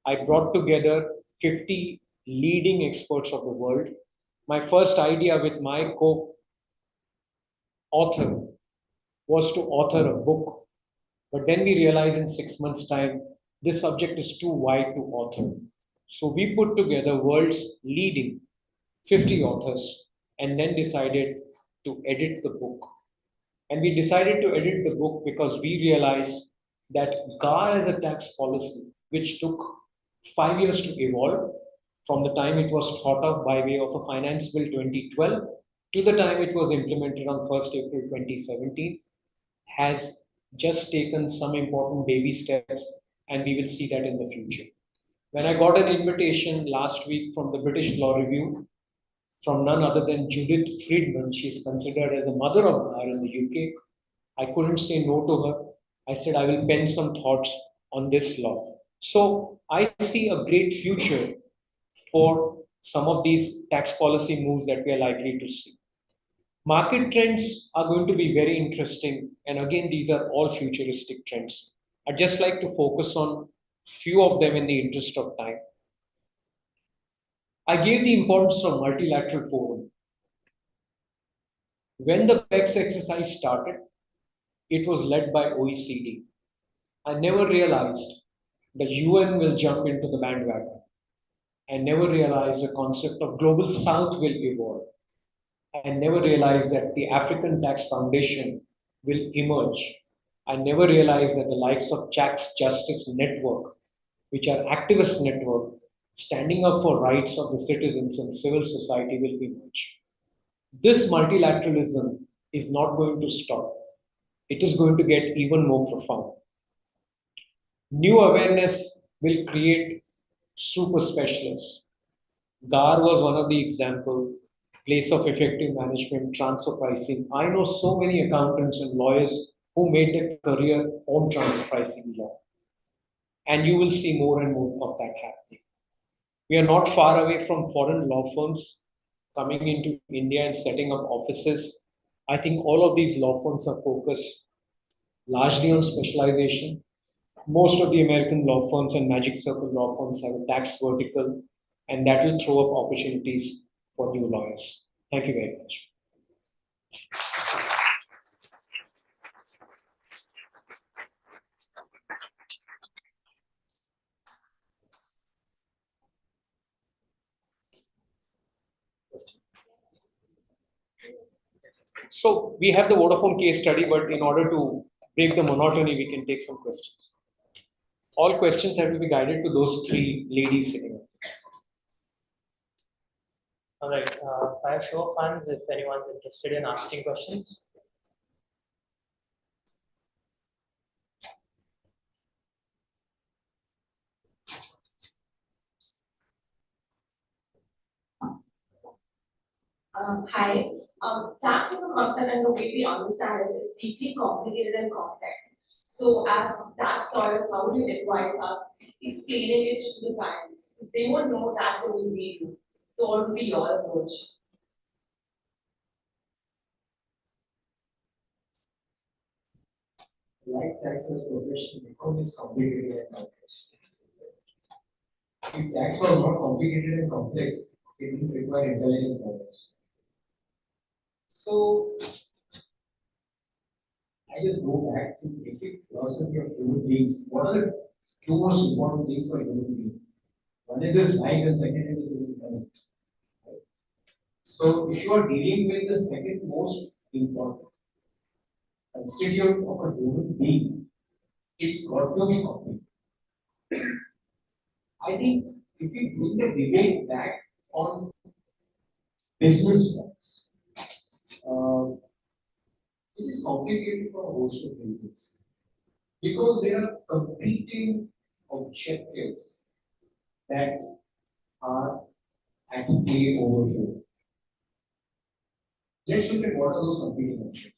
S2: I brought together 50 leading experts of the world. My first idea with my co author was to author a book. But then we realized in 6 months' time, this subject is too wide to author. So we put together world's leading 50 authors and then decided to edit the book. And we decided to edit the book because we realized that GAR as a tax policy, which took 5 years to evolve from the time it was thought of by way of a Finance Bill 2012 to the time it was implemented on 1st April 2017, has just taken some important baby steps, and we will see that in the future. When I got an invitation last week from the British Law Review from none other than Judith Friedman, she is considered as a mother of GAR in the UK. I couldn't say no to her. I said I will pen some thoughts on this law. So I see a great future for some of these tax policy moves that we are likely to see. Market trends are going to be very interesting. And again, these are all futuristic trends. I'd just like to focus on few of them in the interest of time. I gave the importance of multilateral forum. When the BEPS exercise started, it was led by OECD. I never realized the UN will jump into the bandwagon. I never realized the concept of global south will evolve. I never realized that the African Tax Foundation will emerge. I never realized that the likes of Tax Justice Network, which are activist network, standing up for rights of the citizens and civil society will emerge. This multilateralism is not going to stop. It is going to get even more profound. New awareness will create super specialists. GAR was one of the example, place of effective management, transfer pricing. I know so many accountants and lawyers who made their career on transfer pricing law. And you will see more and more of that happening. We are not far away from foreign law firms coming into India and setting up offices. I think all of these law firms are focused largely on specialization. Most of the American law firms and Magic Circle law firms have a tax vertical, and that will throw up opportunities for new lawyers. Thank you very much. So we have the Vodafone case study, but in order to break the monotony, we can take some questions. All questions have to be guided to those three ladies sitting.
S1: All right. By a show of hands, if anyone's interested in asking questions.
S3: Hi. Tax is a concept, and the way we understand it is deeply complicated and complex. So, as tax lawyers, how would you advise us explaining it to the clients? If they won't know tax the way we do. So, what would be your approach?
S4: Like taxes profession becomes complicated and complex. If tax was not complicated and complex, it would require intelligent lawyers. So I just go back to basic philosophy of human beings. What are the two most important things for human beings? One is his life and second is his health. Right? So if you are dealing with the second most important constituent of a human being, it's got to be complete. I think if we bring the debate back on business tax, uh, it is complicated for a host of reasons because there are competing objectives that are at play over here. Let's look at what are those competing objectives.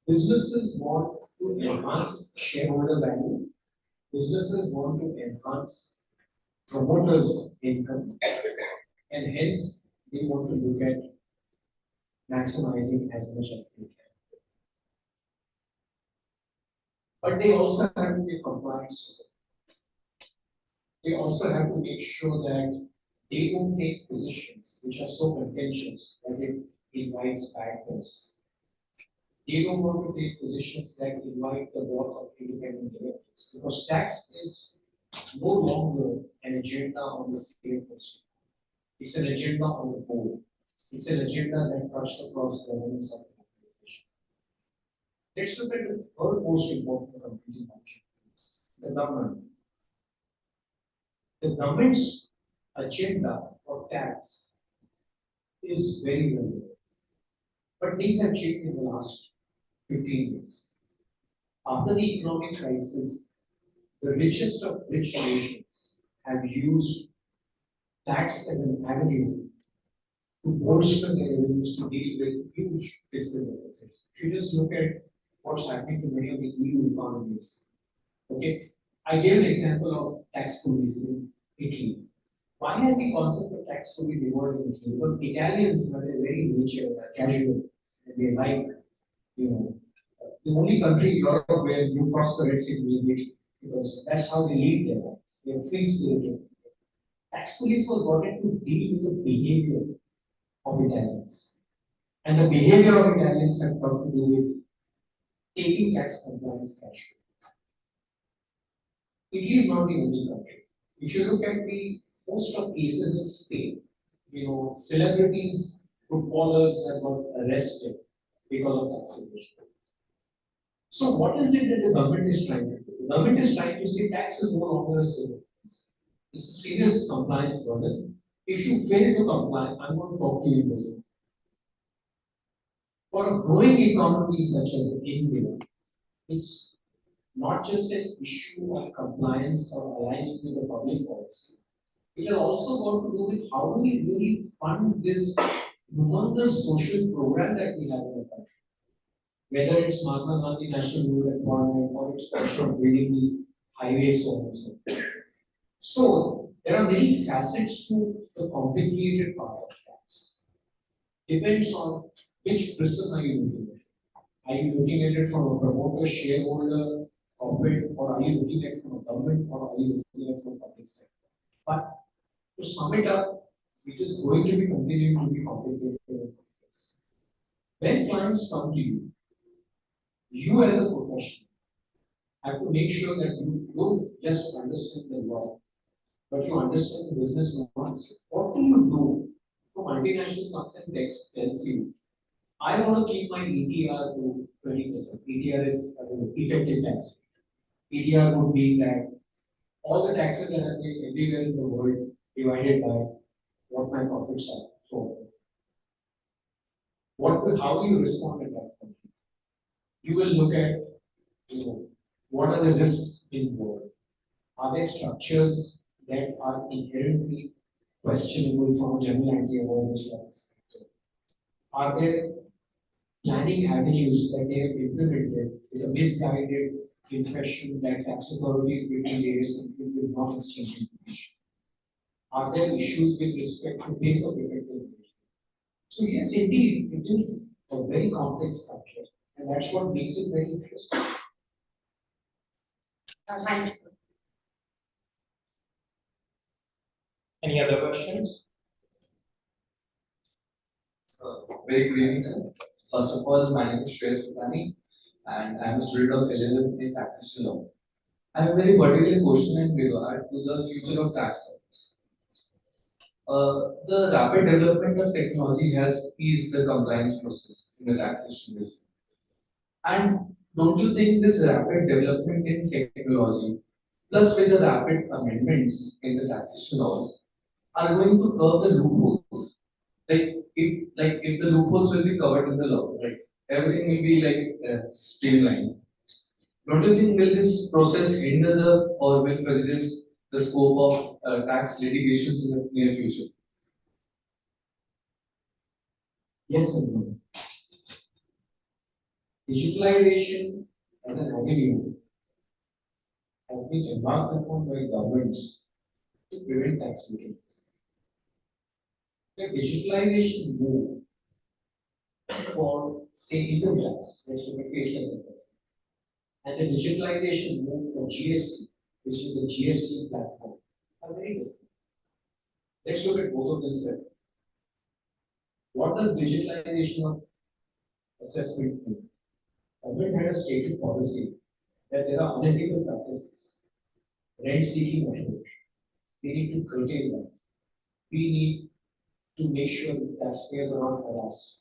S4: Businesses want to enhance shareholder value. Businesses want to enhance promoters' income, and hence they want to look at maximizing as much as they can. But they also have to be compliant. They also have to make sure that they don't take positions which are so contentious that it invites bad press. They don't want to take positions that invite the wrath of independent directors because tax is no longer an agenda on the CFO. It's an agenda on the board. It's an agenda that cuts across governance of the organization. Let's look at the third most important competing function, the government. The government's agenda for tax is very well, but things have changed in the last 15 years. After the economic crisis, the richest of rich nations have used tax as an avenue to bolster their revenues to deal with huge fiscal deficits. If you just look at what's happening to many of the EU economies, okay, I gave an example of tax police in Italy. Why has the concept of tax police evolved in Italy? Because Italians are very nature casual, and they like, the only country in Europe where you cross the Red Sea will be because that's how they lead their lives. They are free spirited. Tax police was brought in to deal with the behavior of Italians. And the behavior of Italians have got to do with taking tax compliance casually. Italy is not the only country. If you look at the host of cases in Spain, celebrities, footballers have got arrested because of tax evasion. So what is it that the government is trying to do? The government is trying to say tax is no longer a civil. It's a serious compliance burden. If you fail to comply, I'm going to talk to you in this. For a growing economy such as India, it's not just an issue of compliance or aligning with the public policy. It has also got to do with how do we really fund this humongous social program that we have in the country. Whether it's Mahatma Gandhi National Rural Employment or it's also building these highways so on and so forth. So there are many facets to the complicated part of tax. Depends on which prism are you looking at. Are you looking at it from a promoter, shareholder, corporate, or are you looking at it from a government, or are you looking at it from public sector? But to sum it up, it is going to be continuing to be complicated. When clients come to you, you as a professional have to make sure that you don't just understand the law, but you understand the business nuances. What do you do? So multinational concern tax tells you, I want to keep my ETR to 20%. ETR is effective tax. ETR would mean that all the taxes that are paid everywhere in the world divided by what my profits are. So, how do you respond at that point? You will look at, what are the risks involved? Are there structures that are inherently questionable from a general anti-avoidance law perspective? Are there planning avenues that they have implemented with a misguided impression that tax authorities between various countries will not exchange information? Are there issues with respect to pace of effective? So yes, indeed, it is a very complex subject, and that's what makes it very interesting.
S3: Thank you.
S1: Any other questions?
S5: Very good evening, sir. First of all, my name is Shreyas Putani, and I am a student of LLM in taxation law. I have a very particular question in regard to the future of tax service. The rapid development of technology has eased the compliance process in the taxation business. And don't you think this rapid development in technology plus with the rapid amendments in the taxation laws, are going to curb the loopholes. Like if the loopholes will be covered in the law, right? Everything will be like streamlined. Don't you think will this process hinder the or will prejudice the scope of tax litigations in the near future?
S4: Yes and no. Digitalization as an avenue has been embarked upon by governments to prevent tax leakage. The digitalization move for, say, income tax, which is the faceless assessment, and the digitalization move for GST, which is the GST platform, are very different. Let's look at both of them separately. What does digitalization of assessment mean? Government had a stated policy that there are unethical practices, rent-seeking approach. We need to curtail that. We need to make sure that taxpayers are not harassed,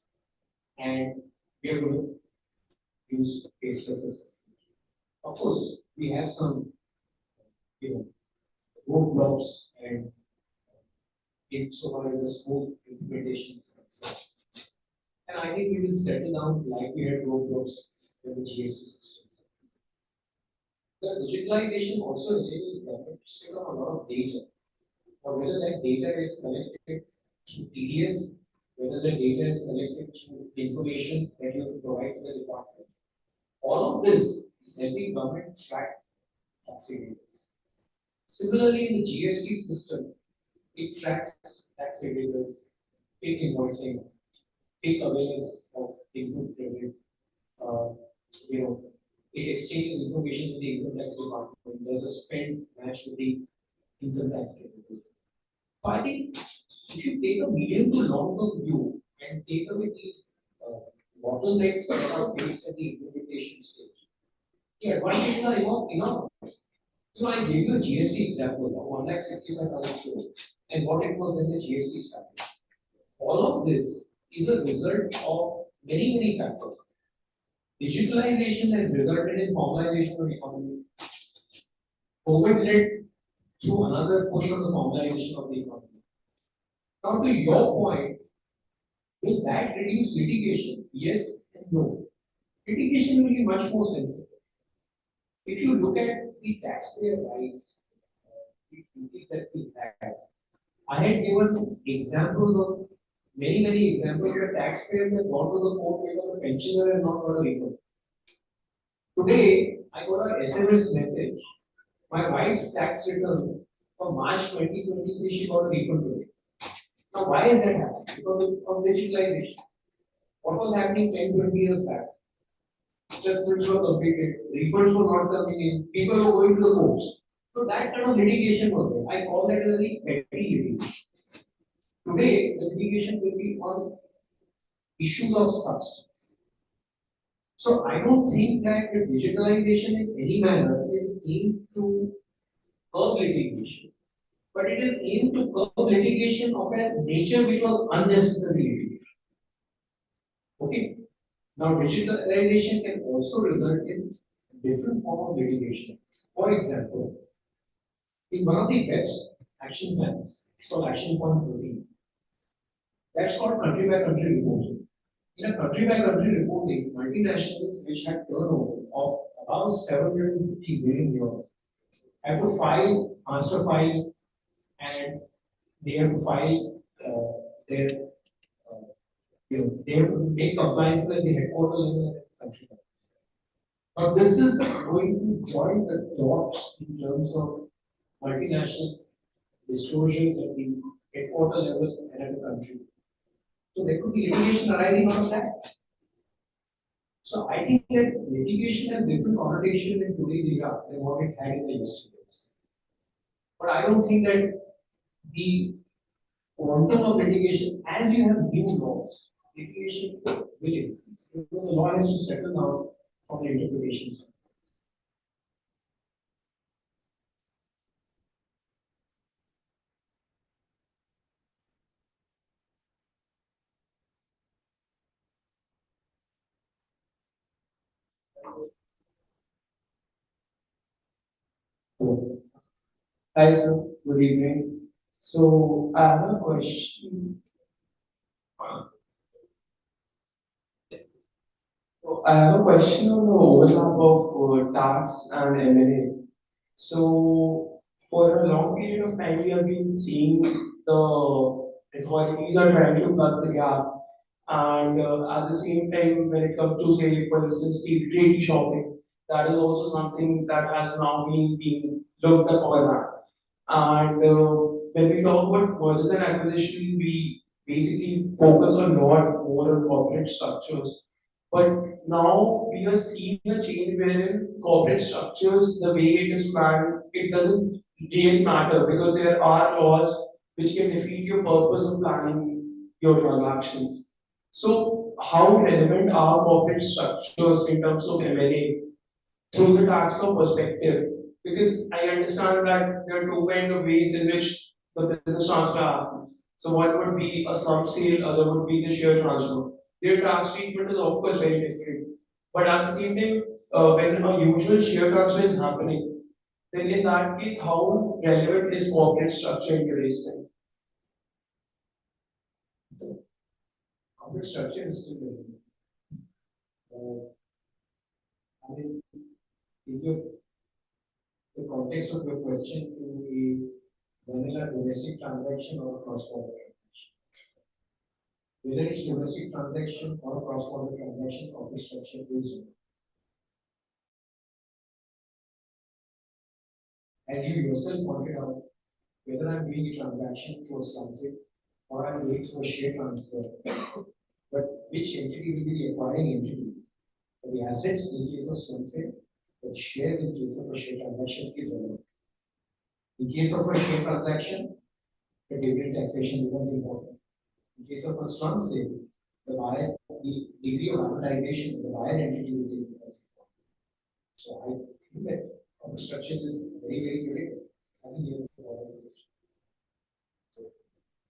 S4: and we are going to use faceless assessment. Of course, we have some, you know, roadblocks and insofar as the smooth implementation is concerned. And I think we will settle down like we had roadblocks with the GST system. The digitalization also enables government to set up a lot of data. Now, whether that data is collected through TDS, whether the data is collected through information that you have to provide to the department, all of this is helping government track tax evaders. Similarly, in the GST system, it tracks tax evaders, fake invoicing, fake awareness of input credit, uh, you know, it exchanges information with the income tax department. There's a spend match with the income tax capability. So I think if you take a medium to long term view and take away these bottlenecks that are faced at the implementation stage, the advantages are enough. You know, I gave you a GST example of 1,65,000 crores and what it was when the GST started. All of this is a result of many factors. Digitalization has resulted in formalization of the economy. COVID led to another push on the formalization of the economy. Now, to your point, will that reduce litigation? Yes and no. Litigation will be much more sensitive. If you look at the taxpayer rights, the duties that we have, I had given examples of many examples where taxpayers have gone to the court because the pensioner has not got a refund. Today, I got an SMS message. My wife's tax return for March 2023, she got a refund today. Now, why is that happening? Because of digitalization. What was happening 10, 20 years back? Adjustments were completed, refunds were not coming in, people were going to the courts. So that kind of litigation was there. I call that as a petty litigation. Today, the litigation will be on issues of substance. So I don't think that the digitalization in any manner is aimed to curb litigation, but it is aimed to curb litigation of a nature which was unnecessary litigation. Okay. Now, digitalization can also result in different form of litigation. For example, in one of the best action plans, it's called Action Point 13. That's called country by country reporting. In a country by country reporting, multinationals which had turnover of about 750 billion euros have to file, master file, and they have to file their, they have to make compliance at the headquarters level and country level. Now, this is going to join the dots in terms of multinationals disclosures at the headquarter level and at the country. So there could be litigation arising out of that. So I think that litigation has different connotation in today's era than what it had in the yesterdays. But I don't think that the quantum of litigation, as you have new laws, litigation will increase. Because the law has to settle down on the interpretations. Hello.
S6: Hi, sir. Good evening. So I have a question. So I have a question on the overlap of tax and M&A. So for a long period of time, we have been seeing the authorities are trying to plug the gap, and at the same time, when it comes to say, for instance, treaty shopping, that is also something that has now been being looked upon at. And when we talk about mergers and acquisition, we basically focus a lot more on corporate structures. But now we are seeing a change wherein corporate structures, the way it is planned, it doesn't really matter because there are laws which can defeat your purpose of planning your transactions. So, how relevant are corporate structures in terms of M&A through the tax law perspective? Because I understand that there are two kind of ways in which the business transfer happens. So one would be a slump sale, other would be the share transfer. Their tax treatment is of course very different. But at the same time, when a usual share transfer is happening, then in that case, how relevant is corporate structure in today's time?
S4: Corporate structure is still very, I mean, is your the context of your question to a vanilla domestic transaction or a cross-border transaction? Whether it's domestic transaction or a cross-border transaction, corporate structure is, as you yourself pointed out, whether I'm doing a transaction through a sunset or I'm doing through a share transfer, but which entity will be the acquiring entity? For the assets in case of sunset, but shares in case of a share transaction is relevant. In case of a share transaction, the dividend taxation becomes important. In case of a slump sale, the degree of amortization of the buyer entity will be becomes important. So I think that corporate structure is very, very critical. I think you have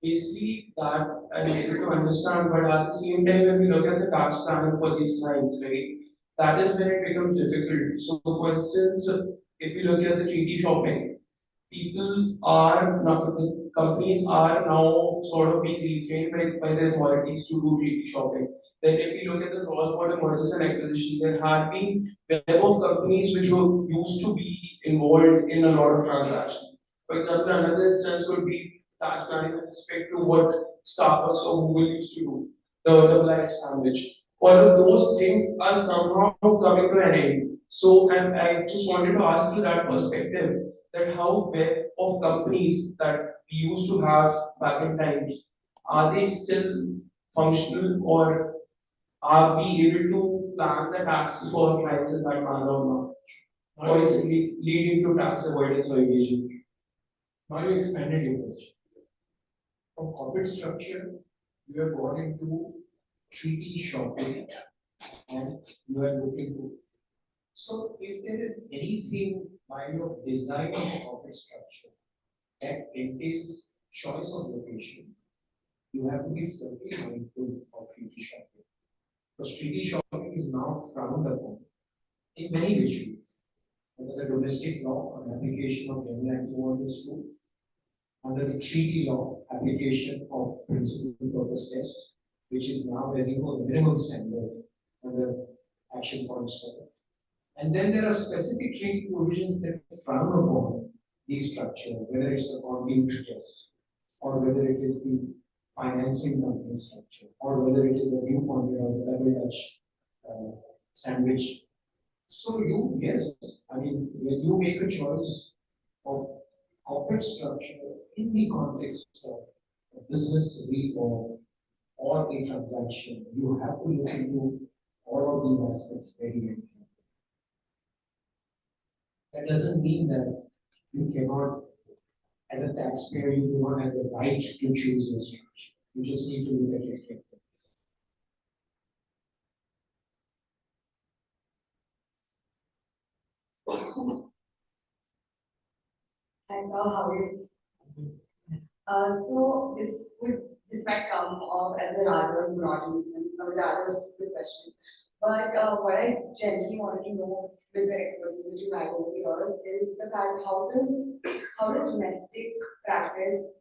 S4: basically that I'm able to understand, but at the same time, when we look at the tax planning for these clients, right, that is when it becomes difficult. So, for instance, if you look at the treaty shopping, people are now, the companies are now sort of being refrained by the authorities to do treaty shopping. Then, if you look at the cross-border mergers and acquisition, there had been web of companies which were used to be involved in a lot of transactions. For example, another instance could be tax planning with respect to what Starbucks or Google used to do, the double I sandwich. All of those things are somehow coming to an end. So, and I just wanted to ask you that perspective that how web of companies that we used to have back in times, are they still functional or are we able to plan the taxes for our clients in that manner or not? Or is it leading to tax avoidance or evasion?
S6: Now you expanded your question. From corporate structure, you have gone into treaty shopping and you are looking to. So if there is anything by your design of corporate structure that entails choice of location, you have to be certainly mindful of treaty shopping. Because treaty shopping is now frowned upon in many ways. Under the domestic law, an application of general anti-money law, under the treaty law, application of principal purpose test, which is now, as you know, the minimum standard under action point 7. And then there are specific treaty provisions that frown upon the structure, whether it's the conduit test, or whether it is the financing company structure, or whether it is the viewpoint or the double Dutch sandwich. So yes, I mean, when you make a choice of corporate structure in the context of a business reform or a transaction, you have to look into all of these aspects very, very carefully. That doesn't mean that you cannot, as a taxpayer, you do not have the right to choose your structure. You just need to look at it carefully.
S7: Hi, sir. How are you? So this might come off as a rather broad rather stupid question. But what I generally wanted to know with the expertise that you had over the years is the fact how does domestic practice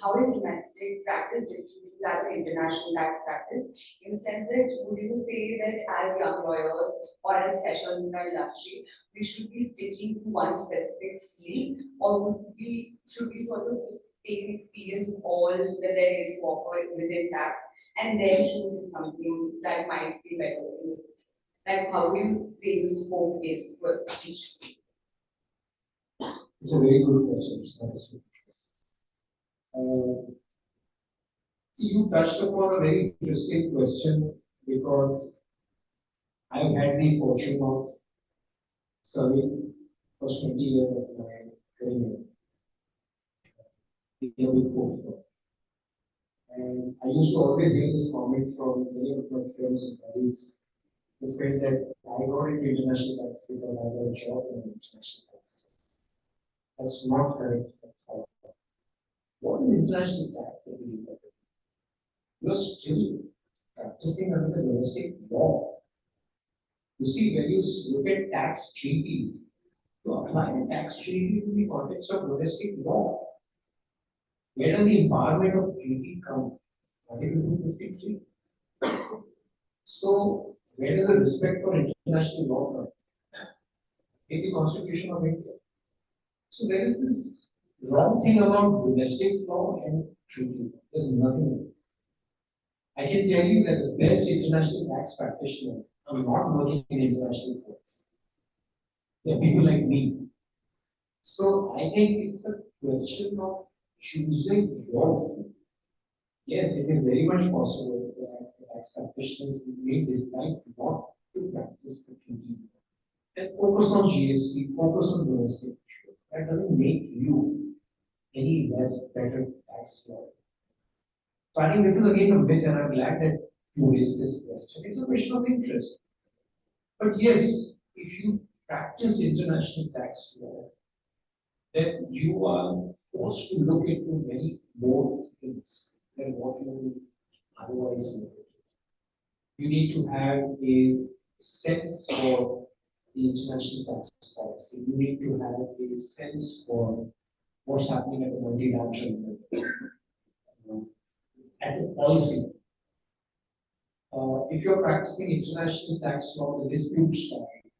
S7: how is domestic practice different than the international tax practice, in the sense that would you say that as young lawyers or as specialists in the industry, we should be sticking to one specific field, or should we sort of take an experience of all that there is to offer within tax and then choose something that might be better in the future? Like how do you say the scope is for each?
S4: It's a very good question. See, you touched upon a very interesting question because I've had the fortune of serving for 20 years of my career in a big four firm. And I used to always hear this comment from many of my friends and colleagues who felt that I got into international tax because I got a job in international tax. That's not correct at all. What is international tax? You're still practicing under the domestic law. You see, when you look at tax treaties, you apply a tax treaty to the context of domestic law. Where does the empowerment of treaty come? Article 253. So, where does the respect for international law come? In the Constitution of India. So, there is this wrong thing about domestic law and treaty. There's nothing. I can tell you that the best international tax practitioners are not working in international courts. They're people like me. So I think it's a question of choosing your field. Yes, it is very much possible that the tax practitioners may decide not to practice the treaty and focus on GST, focus on domestic issues. That doesn't make you any less better tax lawyer. So I think this is again a myth, and I'm glad that you raised this question. It's a question of interest. But yes, if you practice international tax law, then you are forced to look into many more things than what you would otherwise look at. You need to have a sense for the international tax policy. You need to have a sense for what's happening at the multilateral level, at the policy. If you're practicing international tax law, the dispute side,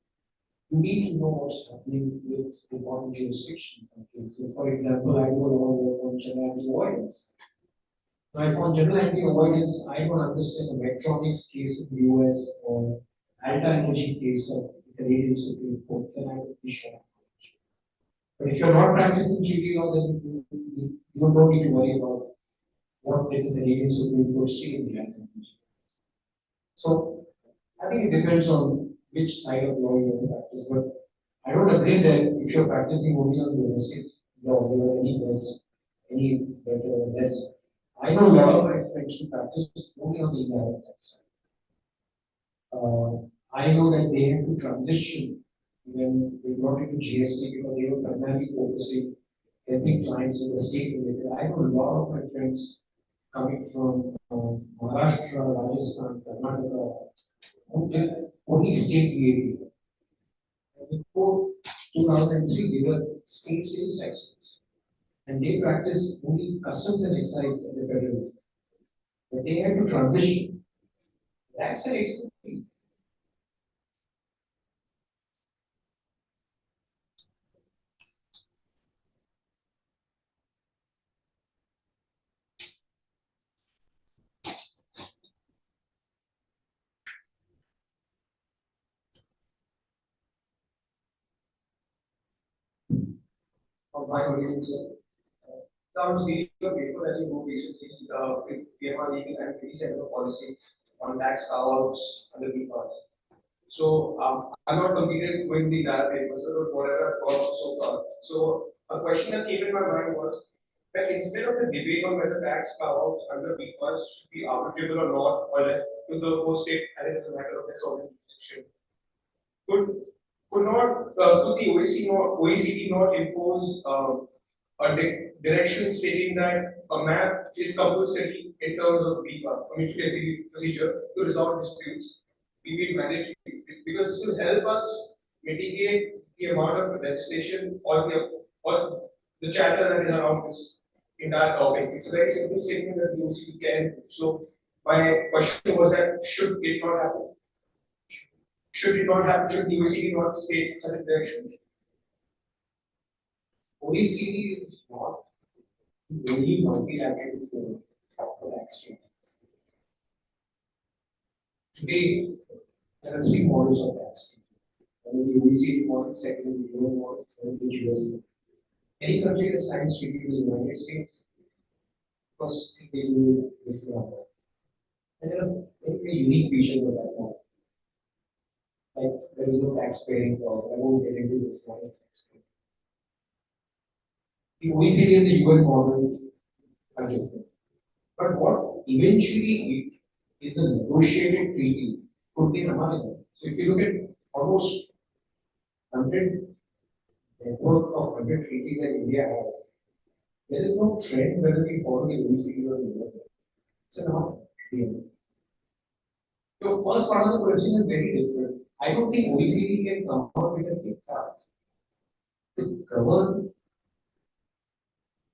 S4: you need to know what's happening with important jurisdictions and cases. For example, I do a lot of work on general anti-avoidance. Now, if on general anti-avoidance, I don't understand the electronics case in the US or Alta Energy case of the Canadian Supreme Court, then I would be shocked. But if you're not practicing treaty law, then you don't need to worry about what did the Canadian Supreme Court say in the Alta Energy. So, I think it depends on which side of law you want to practice, but I don't agree that if you're practicing only on domestic law, you are any less, any better or less. I know a lot of my friends who practice only on the indirect tax side. I know that they had to transition when they got into GST because they were primarily focusing helping clients with the state related. I know a lot of my friends coming from Maharashtra, Rajasthan, Karnataka, who did only state VAT. Before 2003, they were state sales taxes. And they practiced only customs and excise at the federal level. But they had to transition. That's an expertise.
S8: Of my audience. So I was reading a paper that you wrote recently with PMR legal and pretty set of policy on tax carve-outs under the parts. So I'm not completed with the entire paper, so whatever I've got so far. So a question that came in my mind was that instead of the debate on whether tax carve-outs under PFAS should be arbitrable or not, or left to the host state as it is a matter of their sovereign jurisdiction, could could not could the OECD not impose direction stating that a map is compulsory in terms of BIPA, a mutual entity procedure to resolve disputes, be made mandatory because this will help us mitigate the amount of legislation or the chatter that is around this entire topic. It's a very simple statement that the OCD can do. So my question was that should it not happen? Should it not happen? Should the OECD not take such a direction?
S4: OECD is not very multilateral for tax treaties. Today, there are three models of tax treaties. One is the OECD model, second is the Euro model, third is the US model. Any country that signs treaty with the United States, first thing they do is this model. And there is a unique feature of that model. Like there is no tax paying for, I won't get into this one tax paying. The OECD and the UN model are different. But what eventually it is a negotiated treaty could be America. So if you look at almost 100 network of 100 treaties that India has, there is no trend whether we follow the OECD or the UN. It's not clear. So first part of the question is very different. I don't think OECD can come out with a diktat to govern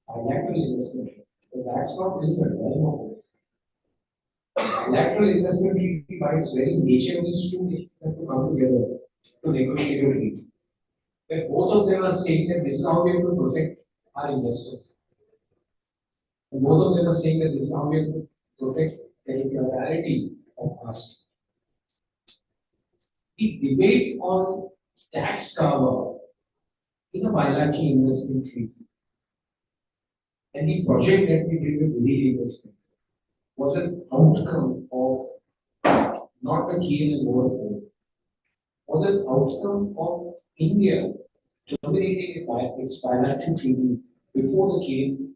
S4: bilateral investment. So that's not really the realm of this. Bilateral investment treaty by its very nature needs to have to come together to negotiate a treaty. Where both of them are saying that this is how we are going to protect our investors. And both of them are saying that this is how we are going to protect the territoriality of us. The debate on tax cover in a bilateral investment treaty and the project that we did with legal investment was an outcome of not the key and lower court, was an outcome of India terminating its bilateral treaties before the came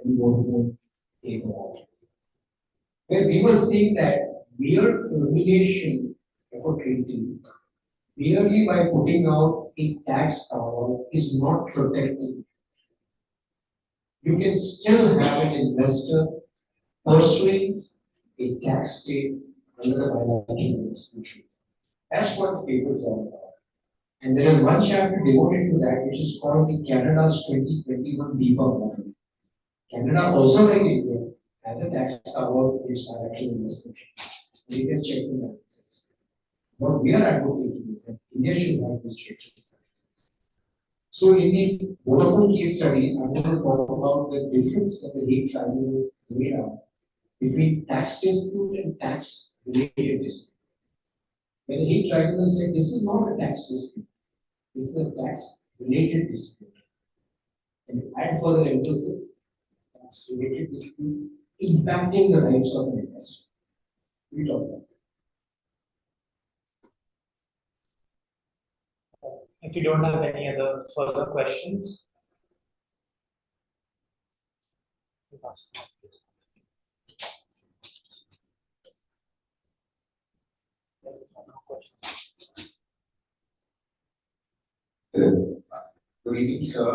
S4: and Vodafone came about. Where we were saying that mere termination of a treaty merely by putting out a tax cover is not protecting. You can still have an investor pursuing a tax state under the bilateral investment treaty. That's what the paper is all about. And there is one chapter devoted to that, which is called the Canada's 2021 DEPA model. Canada also, like India, has a tax cover for its bilateral investment treaty. It has checks and balances. What we are advocating is that India should have this checks and balances. So in the Vodafone case study, I'm going to talk about the difference that the Hague Tribunal made out between tax dispute and tax related dispute. When the Hague Tribunal said this is not a tax dispute, this is a tax related dispute. And to add further emphasis, tax related dispute impacting the rights of an investor. We talk about.
S1: If you don't have any other further questions.
S9: Good evening, sir.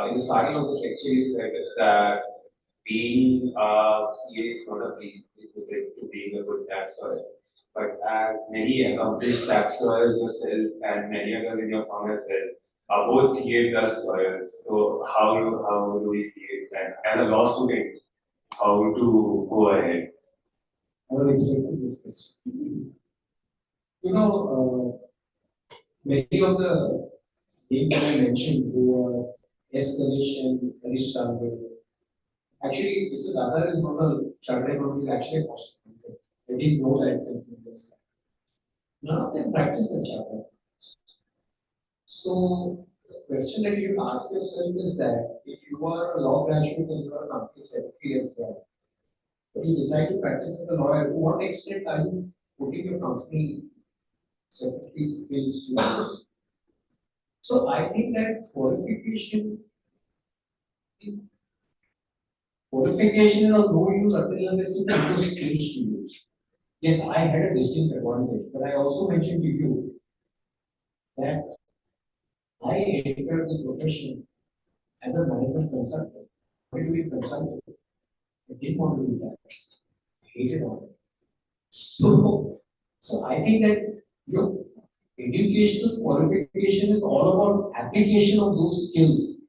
S9: In the starting of this lecture, you said that being a CA is not a prerequisite to being a good tax lawyer. But as many accomplished tax lawyers yourself and many others in your firm as well are both CA plus lawyers. So how do we see it? And as a law student, how to go ahead?
S4: I was expecting this question. You know, many of the names that I mentioned who are escalation, Aristotle. Actually, Mr. Dada is not a chartered accountant, he's actually a cost accountant. I didn't know that from this. None of them practice as chartered. So the question that you should ask yourself is that if you are a law graduate and you are a company secretary as well, but you decide to practice as a lawyer, to what extent are you putting your company secretary skills to use? So I think that qualification of no use until unless you put those skills to use. Yes, I had a distinct advantage, but I also mentioned to you that I entered the profession as a management consultant. Why do we consult? I didn't want to do that. I hated all that. So I think that you Educational qualification is all about application of those skills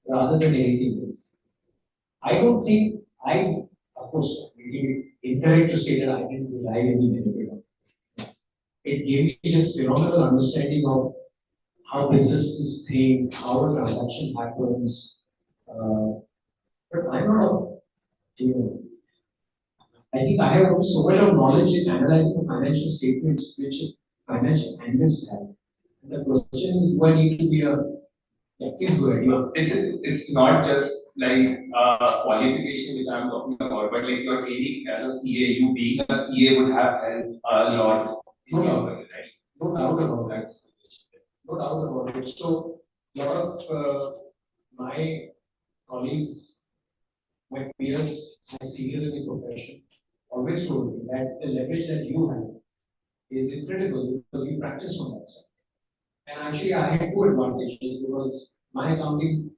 S4: rather than anything else. I don't think of course, it is incorrect to say that I didn't derive any benefit of it. It gave me just phenomenal understanding of how businesses think, how a transaction happens. Uh, but I'm not a, you know, I think I have so much of knowledge in analyzing the financial statements which financial analysts have. And the question is, do I need to be a, yeah, please go ahead.
S9: It's not just like qualification which I'm talking about, but like your training as a CA, you being a CA would have helped a lot in
S4: No
S9: your
S4: doubt,
S9: career, right?
S4: no doubt about that. No doubt about it. So, a lot of my colleagues, my peers, my seniors in the profession always told me that the leverage that you have is incredible because you practice on that side. And actually, I had two advantages because my accounting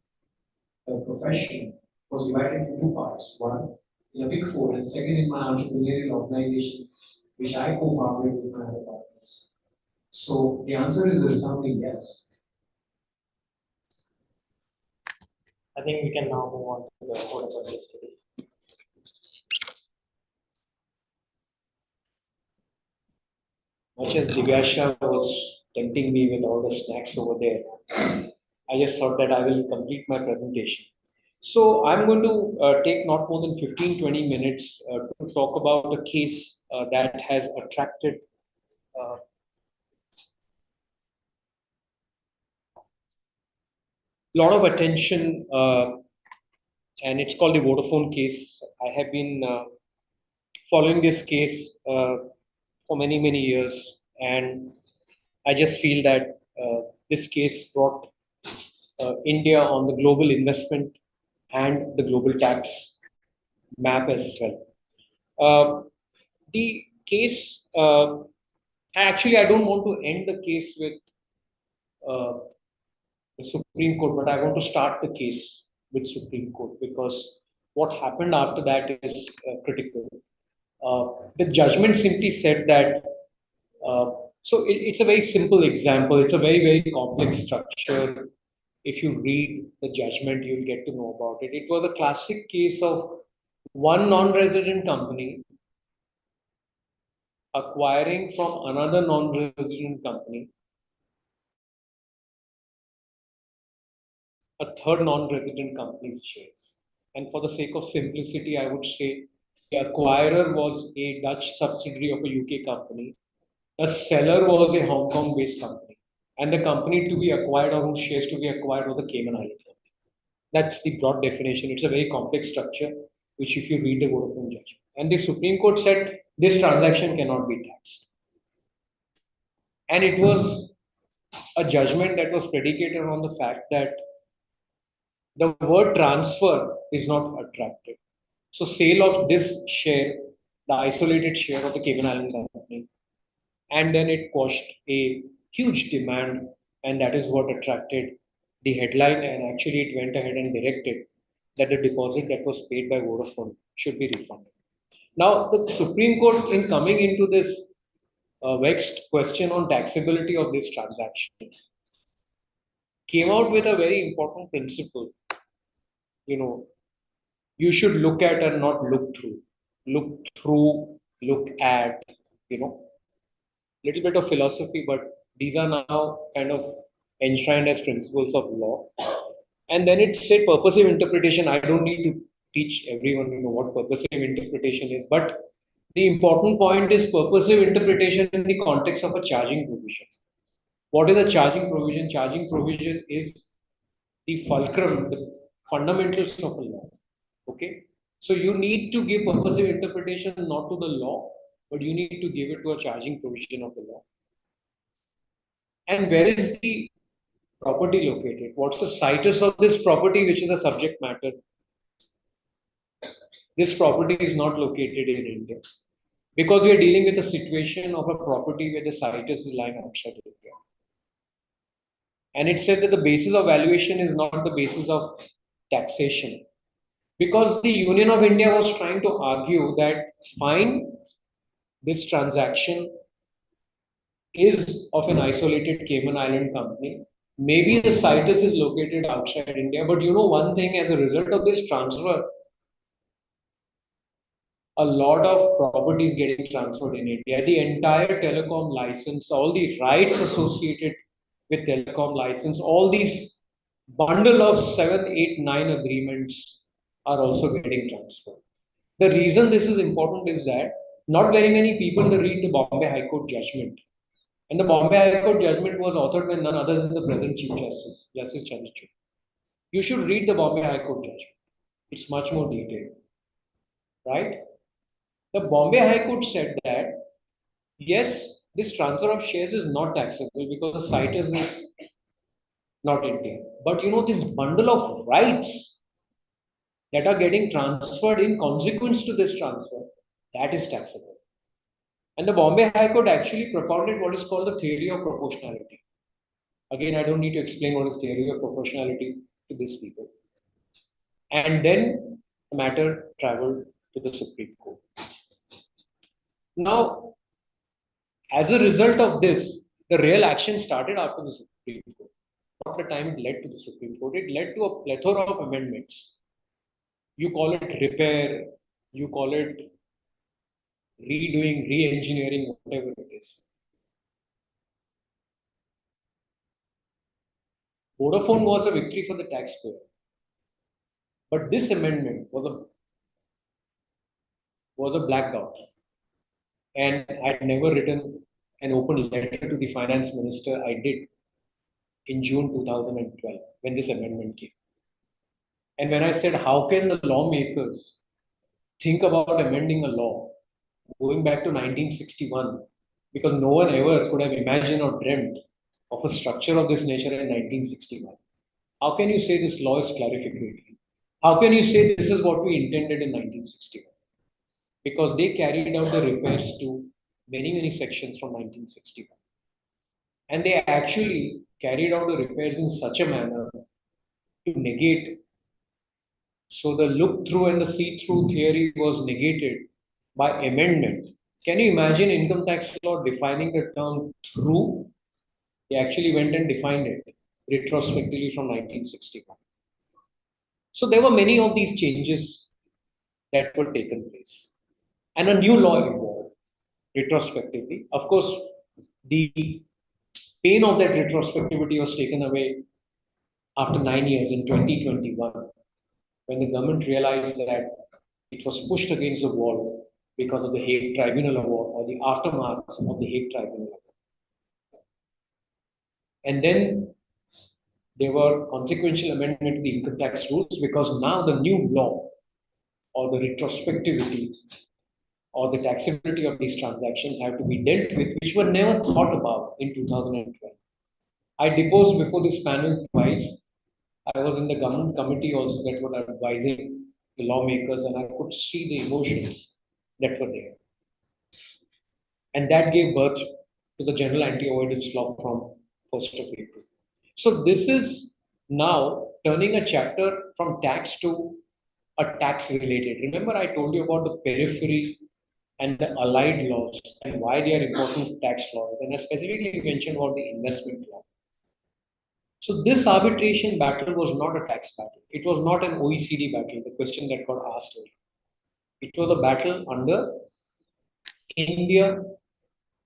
S4: profession was divided into two parts. One in a big four, and second in my entrepreneurial organization, which I co-founded with my other partners. So the answer is a resounding yes.
S1: I think we can now move on to the code of conduct study.
S2: Much as Divyasha was tempting me with all the snacks over there, I just thought that I will complete my presentation. So I'm going to take not more than 15-20 minutes to talk about the case that has attracted a lot of attention, and it's called the Vodafone case. I have been following this case for many years, and I just feel that this case brought India on the global investment and the global tax map as well. The case, actually, I don't want to end the case with uh, the Supreme Court, but I want to start the case with Supreme Court because what happened after that is critical. The judgment simply said that. It's a very simple example. It's a very complex structure. If you read the judgment, you'll get to know about it. It was a classic case of one non-resident company acquiring from another non-resident company a third non-resident company's shares. And for the sake of simplicity, I would say the acquirer was a Dutch subsidiary of a UK company. The seller was a Hong Kong-based company. And the company to be acquired or whose shares to be acquired was a Cayman Island company. That's the broad definition. It's a very complex structure, which if you read the Vodafone judgment. And the Supreme Court said this transaction cannot be taxed. And it was a judgment that was predicated on the fact that the word transfer is not attractive. So sale of this share, the isolated share of the Cayman Islands company, and then it quashed a huge demand, and that is what attracted the headline. And actually, it went ahead and directed that the deposit that was paid by Vodafone should be refunded. Now, the Supreme Court, in coming into this vexed question on taxability of this transaction, came out with a very important principle. You know, you should look at and not look through. Look through, look at, you know, little bit of philosophy, but these are now kind of enshrined as principles of law. And then it said purposive interpretation. I don't need to teach everyone, what purposive interpretation is, but the important point is purposive interpretation in the context of a charging provision. What is a charging provision? Charging provision is the fulcrum, the fundamentals of a law. Okay, so you need to give purposive interpretation not to the law, but you need to give it to a charging provision of the law. And where is the property located? What's the situs of this property, which is a subject matter? This property is not located in India because we are dealing with a situation of a property where the situs is lying outside India. And it said that the basis of valuation is not the basis of taxation. Because the Union of India was trying to argue that fine, this transaction is of an isolated Cayman Island company. Maybe the situs is located outside India, but you know one thing, as a result of this transfer, a lot of properties getting transferred in India. The entire telecom license, all the rights associated with telecom license, all these bundle of 7, 8, 9 agreements are also getting transferred. The reason this is important is that not very many people read the Bombay High Court judgment. And the Bombay High Court judgment was authored by none other than the present Chief Justice, Justice Chandrachud. You should read the Bombay High Court judgment. It's much more detailed, right? The Bombay High Court said that yes, this transfer of shares is not taxable because the site is not India. But you know, this bundle of rights that are getting transferred in consequence to this transfer, that is taxable. And the Bombay High Court actually propounded what is called the theory of proportionality. Again, I don't need to explain what is theory of proportionality to these people. And then the matter traveled to the Supreme Court. Now, as a result of this, the real action started after the Supreme Court. Not the time it led to the Supreme Court, it led to a plethora of amendments. You call it repair, you call it redoing, re-engineering, whatever it is. Vodafone was a victory for the taxpayer. But this amendment was a black dot. And I'd never written an open letter to the finance minister. I did in June 2012 when this amendment came. And when I said, how can the lawmakers think about amending a law going back to 1961? Because no one ever could have imagined or dreamt of a structure of this nature in 1961. How can you say this law is clarificatory? How can you say this is what we intended in 1961? Because they carried out the repairs to many sections from 1961. And they actually carried out the repairs in such a manner to negate. So the look through and the see through theory was negated by amendment. Can you imagine income tax law defining the term through? They actually went and defined it retrospectively from 1961. So there were many of these changes that were taken place. And a new law evolved retrospectively. Of course, the pain of that retrospectivity was taken away after 9 years in 2021, when the government realized that it was pushed against the wall because of the Hague Tribunal Award or the aftermath of the Hague Tribunal Award. And then there were consequential amendment to the income tax rules because now the new law or the retrospectivity or the taxability of these transactions have to be dealt with, which were never thought about in 2012. I deposed before this panel twice. I was in the government committee also that were advising the lawmakers, and I could see the emotions that were there. And that gave birth to the general anti-avoidance law from 1st of April. So this is now turning a chapter from tax to a tax related. Remember I told you about the periphery and the allied laws and why they are important tax laws. And I specifically mentioned about the investment law. So this arbitration battle was not a tax battle. It was not an OECD battle, the question that got asked earlier. It was a battle under India,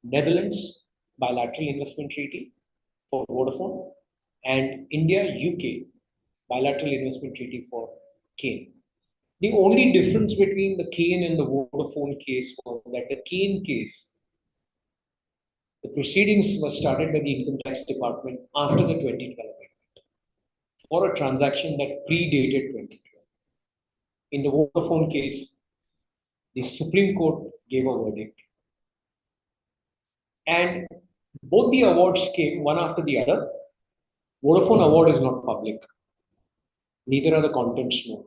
S2: Netherlands bilateral investment treaty for Vodafone and India, UK bilateral investment treaty for Kane. The only difference between the Kane and the Vodafone case was that the Kane case, the proceedings were started by the Income Tax Department after the 2012 amendment for a transaction that predated 2012. In the Vodafone case, the Supreme Court gave a verdict. And both the awards came one after the other. Vodafone award is not public. Neither are the contents known.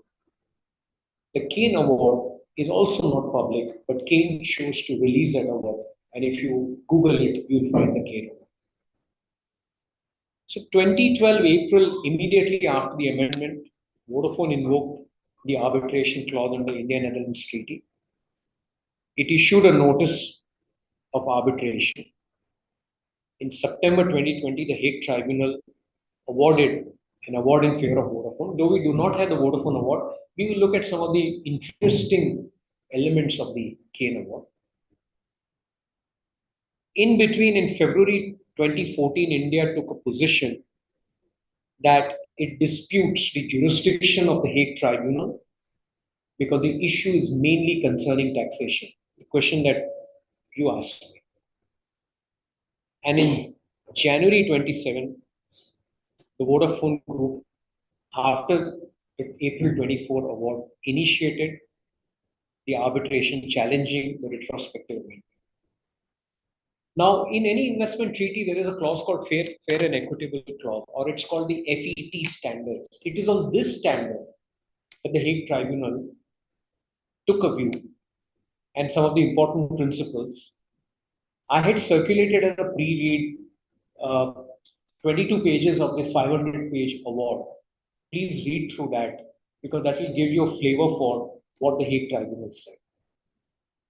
S2: The Kane award is also not public, but Kane chose to release that award. And if you Google it, you'll find the Kane award. So 2012 April, immediately after the amendment, Vodafone invoked the arbitration clause under India-Netherlands Treaty. It issued a notice of arbitration. In September 2020, the Hague Tribunal awarded an award in favor of Vodafone. Though we do not have the Vodafone award, we will look at some of the interesting elements of the Kane award. In between, in February 2014, India took a position that it disputes the jurisdiction of the Hague Tribunal because the issue is mainly concerning taxation, the question that you asked me. And in January 27, the Vodafone Group, after the April 24 award, initiated the arbitration challenging the retrospective amendment. Now, in any investment treaty, there is a clause called fair and equitable clause, or it's called the FET standards. It is on this standard that the Hague Tribunal took a view and some of the important principles. I had circulated a pre-read 22 pages of this 500-page award. Please read through that because that will give you a flavor for what the Hague Tribunal said.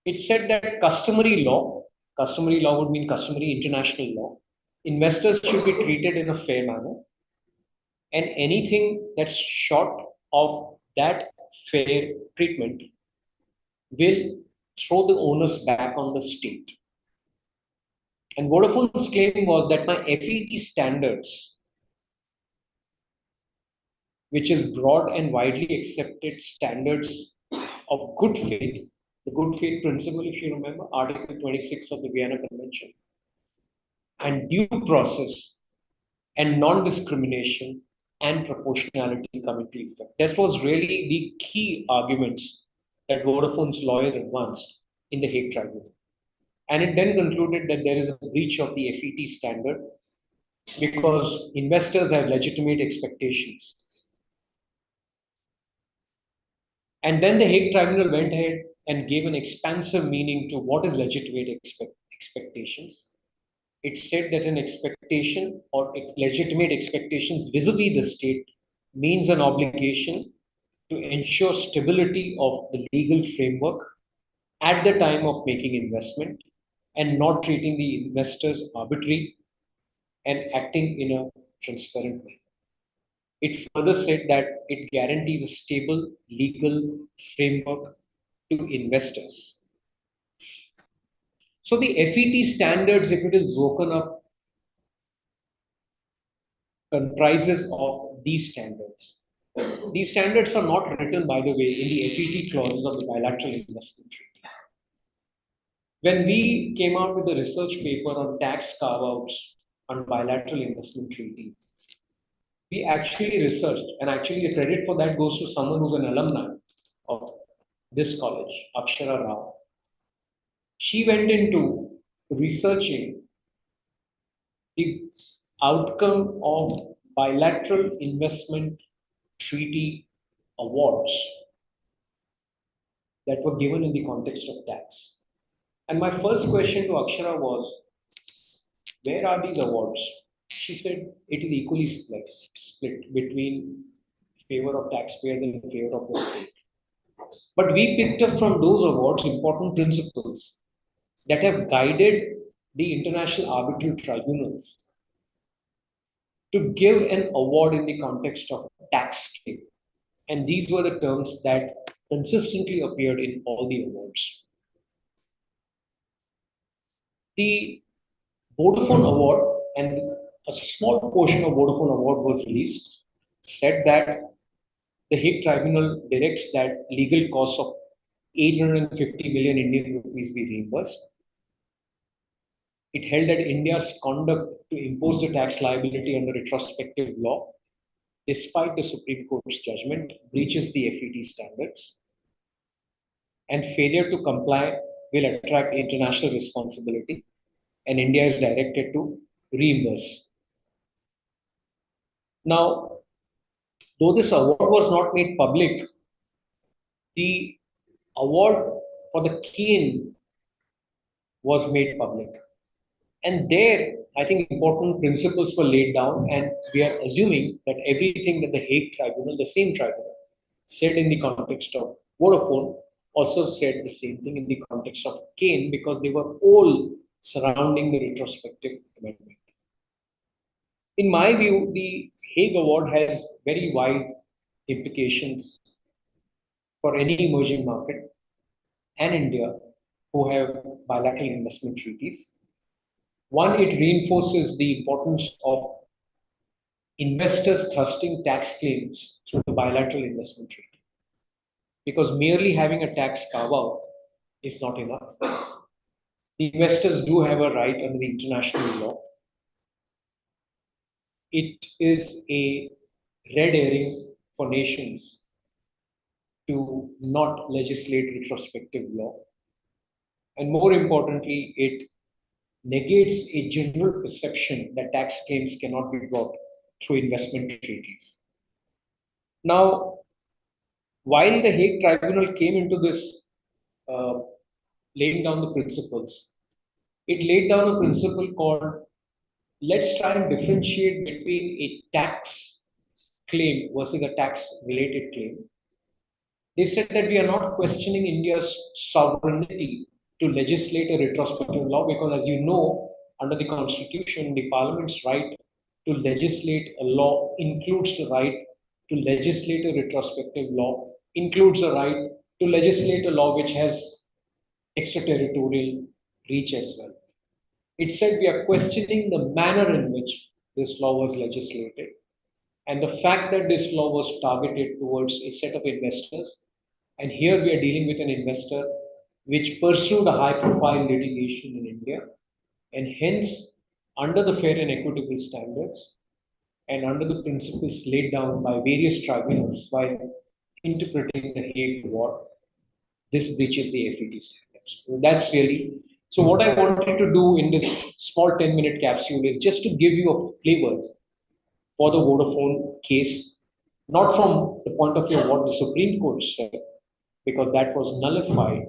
S2: It said that customary law would mean customary international law, investors should be treated in a fair manner, and anything that's short of that fair treatment will throw the onus back on the state. And Vodafone's claim was that my FET standards, which is broad and widely accepted standards of good faith, the good faith principle, if you remember, Article 26 of the Vienna Convention, and due process and non-discrimination and proportionality come into effect. That was really the key arguments that Vodafone's lawyers advanced in the Hague Tribunal. And it then concluded that there is a breach of the FET standard because investors have legitimate expectations. And then the Hague Tribunal went ahead and gave an expansive meaning to what is legitimate expectations. It said that an expectation or legitimate expectations vis-a-vis the state means an obligation to ensure stability of the legal framework at the time of making investment and not treating the investors arbitrary and acting in a transparent way. It further said that it guarantees a stable legal framework to investors. So the FET standards, if it is broken up, comprises of these standards. These standards are not written, by the way, in the FET clauses of the bilateral investment treaty. When we came out with a research paper on tax carve-outs on bilateral investment treaty, we actually researched, and actually the credit for that goes to someone who's an alumni of this college, Akshara Rao. She went into researching the outcome of bilateral investment treaty awards that were given in the context of tax. And my first question to Akshara was, where are these awards? She said it is equally split between favor of taxpayers and favor of the state. But we picked up from those awards important principles that have guided the international arbitral tribunals to give an award in the context of tax claim. And these were the terms that consistently appeared in all the awards. The Vodafone award, and a small portion of Vodafone award was released, said that the Hague Tribunal directs that legal costs of 850 million Indian rupees be reimbursed. It held that India's conduct to impose the tax liability under retrospective law, despite the Supreme Court's judgment, breaches the FET standards, and failure to comply will attract international responsibility, and India is directed to reimburse. Now, though this award was not made public, the award for the Kane was made public. And there, I think important principles were laid down, and we are assuming that everything that the Hague Tribunal, the same tribunal, said in the context of Vodafone, also said the same thing in the context of Kane, because they were all surrounding the retrospective amendment. In my view, the Hague Award has very wide implications for any emerging market and India who have bilateral investment treaties. One, it reinforces the importance of investors thrusting tax claims through the bilateral investment treaty. Because merely having a tax carve out is not enough. The investors do have a right under the international law. It is a red herring for nations to not legislate retrospective law. And more importantly, it negates a general perception that tax claims cannot be brought through investment treaties. Now, while the Hague Tribunal came into this uh, laying down the principles, it laid down a principle called let's try and differentiate between a tax claim versus a tax related claim. They said that we are not questioning India's sovereignty to legislate a retrospective law because, as you know, under the constitution, the parliament's right to legislate a law includes the right to legislate a retrospective law, includes the right to legislate a law which has extraterritorial reach as well. It said we are questioning the manner in which this law was legislated and the fact that this law was targeted towards a set of investors. And here we are dealing with an investor which pursued a high profile litigation in India and hence under the fair and equitable standards and under the principles laid down by various tribunals while interpreting the Hague Award, this breaches the FET standards. So that's really so. What I wanted to do in this small 10-minute capsule is just to give you a flavor for the Vodafone case, not from the point of view of what the Supreme Court said, because that was nullified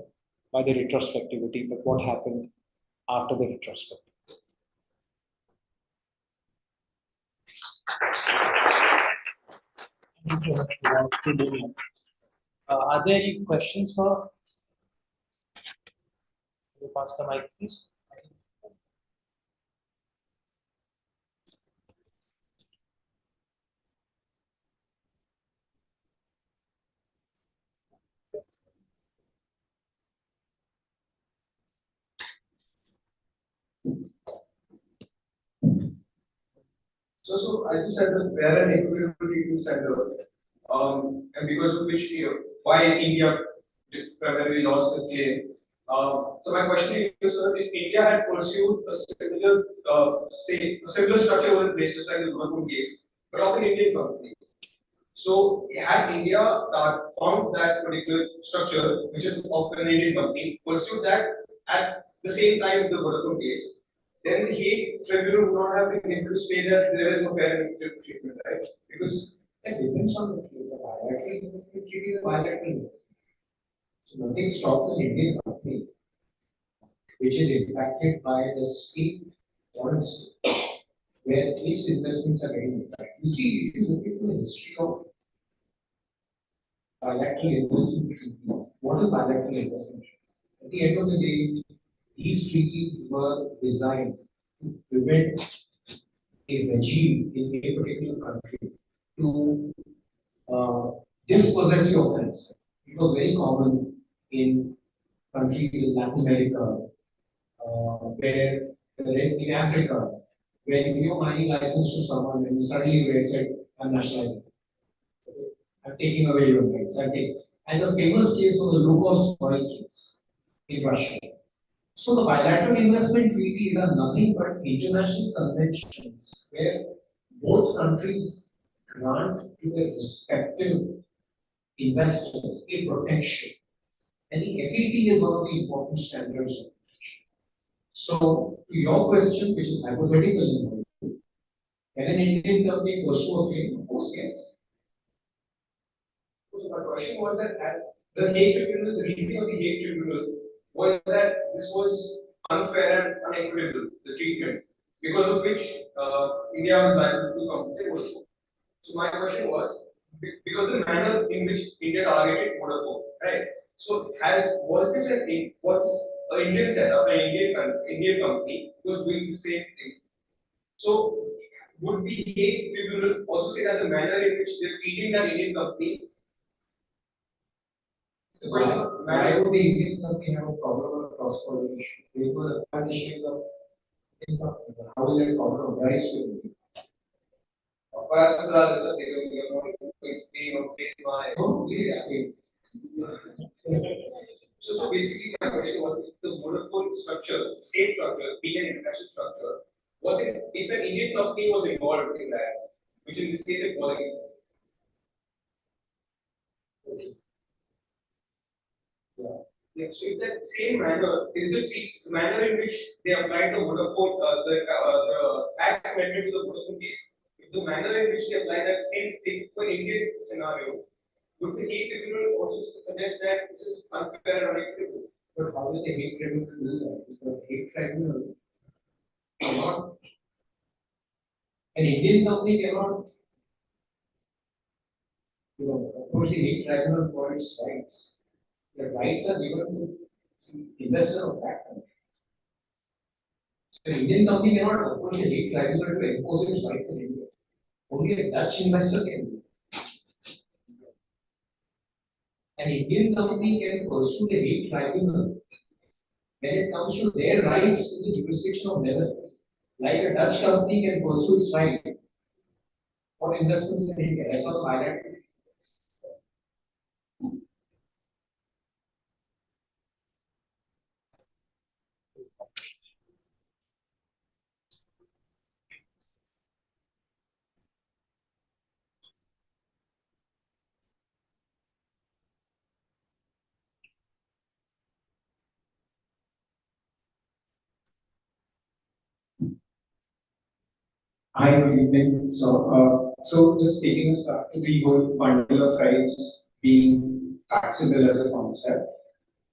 S2: by the retrospectivity, but what happened after the retrospective.
S1: Thank you so much for that. Are there any questions for? You pass the mic, please.
S8: So I just had the fair and equitable treatment standard, and because of which, why India primarily lost the claim. So my question to you, sir, if India had pursued a similar, say, a similar structure was in place, just like the Vodafone case, but of an Indian company. So had India found that particular structure, which is of an Indian company, pursued that at the same time with the Vodafone case, then the Hague Tribunal would not have been able to say that there is no fair and equitable treatment, right? Because
S4: That depends on the case. A bilateral investment treaty is a bilateral investment. So nothing stops an Indian company which is impacted by the state policy where these investments are getting impacted. You see, if you look into the history of bilateral investment treaties, what is bilateral investment treaties? At the end of the day, these treaties were designed to prevent a regime in a particular country to dispossess your funds. It was very common in countries in Latin America, where in Africa, where you give your mining license to someone and you suddenly raise it, I'm nationalizing. Okay? I'm taking away your rights. And the famous case was the low-cost oil case in Russia. So the bilateral investment treaties are nothing but international conventions where both countries grant to their respective investors a protection. And the FET is one of the important standards. So, to your question, which is hypothetical in my view, can an Indian company pursue a claim? Of course, yes.
S8: so my question was that at the Hague Tribunal, the reasoning of the Hague Tribunal was that this was unfair and unequitable, the treatment, because of which India was liable to compensate Vodafone. So my question was, because the manner in which India targeted Vodafone, right? So was this an Indian setup, an Indian company was doing the same thing. So would the Hague Tribunal also say that the manner in which they're treating that Indian company is the question of
S4: Why
S8: manner?
S4: would the Indian company have a problem or a cross-border issue? They will apply the shape of income. How will that problem arise to India?
S8: Perhaps rather sir, they are not able to explain or place my.
S4: Oh, please explain.
S8: So basically my question was if the Vodafone structure, same structure, being an international structure, was it if an Indian company was involved in that, which in this case is calling. Yeah, so if that same manner is the manner in which they applied the Vodafone, the tax method to the Vodafone case, if the manner in which they apply that same thing for Indian scenario, would the Hague Tribunal also suggest that this is unfair or unacceptable?
S4: But how will the Hague Tribunal do that? Because Hague Tribunal cannot, an Indian company cannot, approach the Hague Tribunal for its rights. The rights are given to the investor of that country. So Indian company cannot approach the Hague Tribunal to enforce its rights in India. Only a Dutch investor can do. An Indian company can pursue the Hague Tribunal when it comes to their rights in the jurisdiction of Netherlands. Like a Dutch company can pursue its right for investments in India. That's not bilateral.
S6: Hi, good evening. So just taking us back to the whole bundle of rights being taxable as a concept,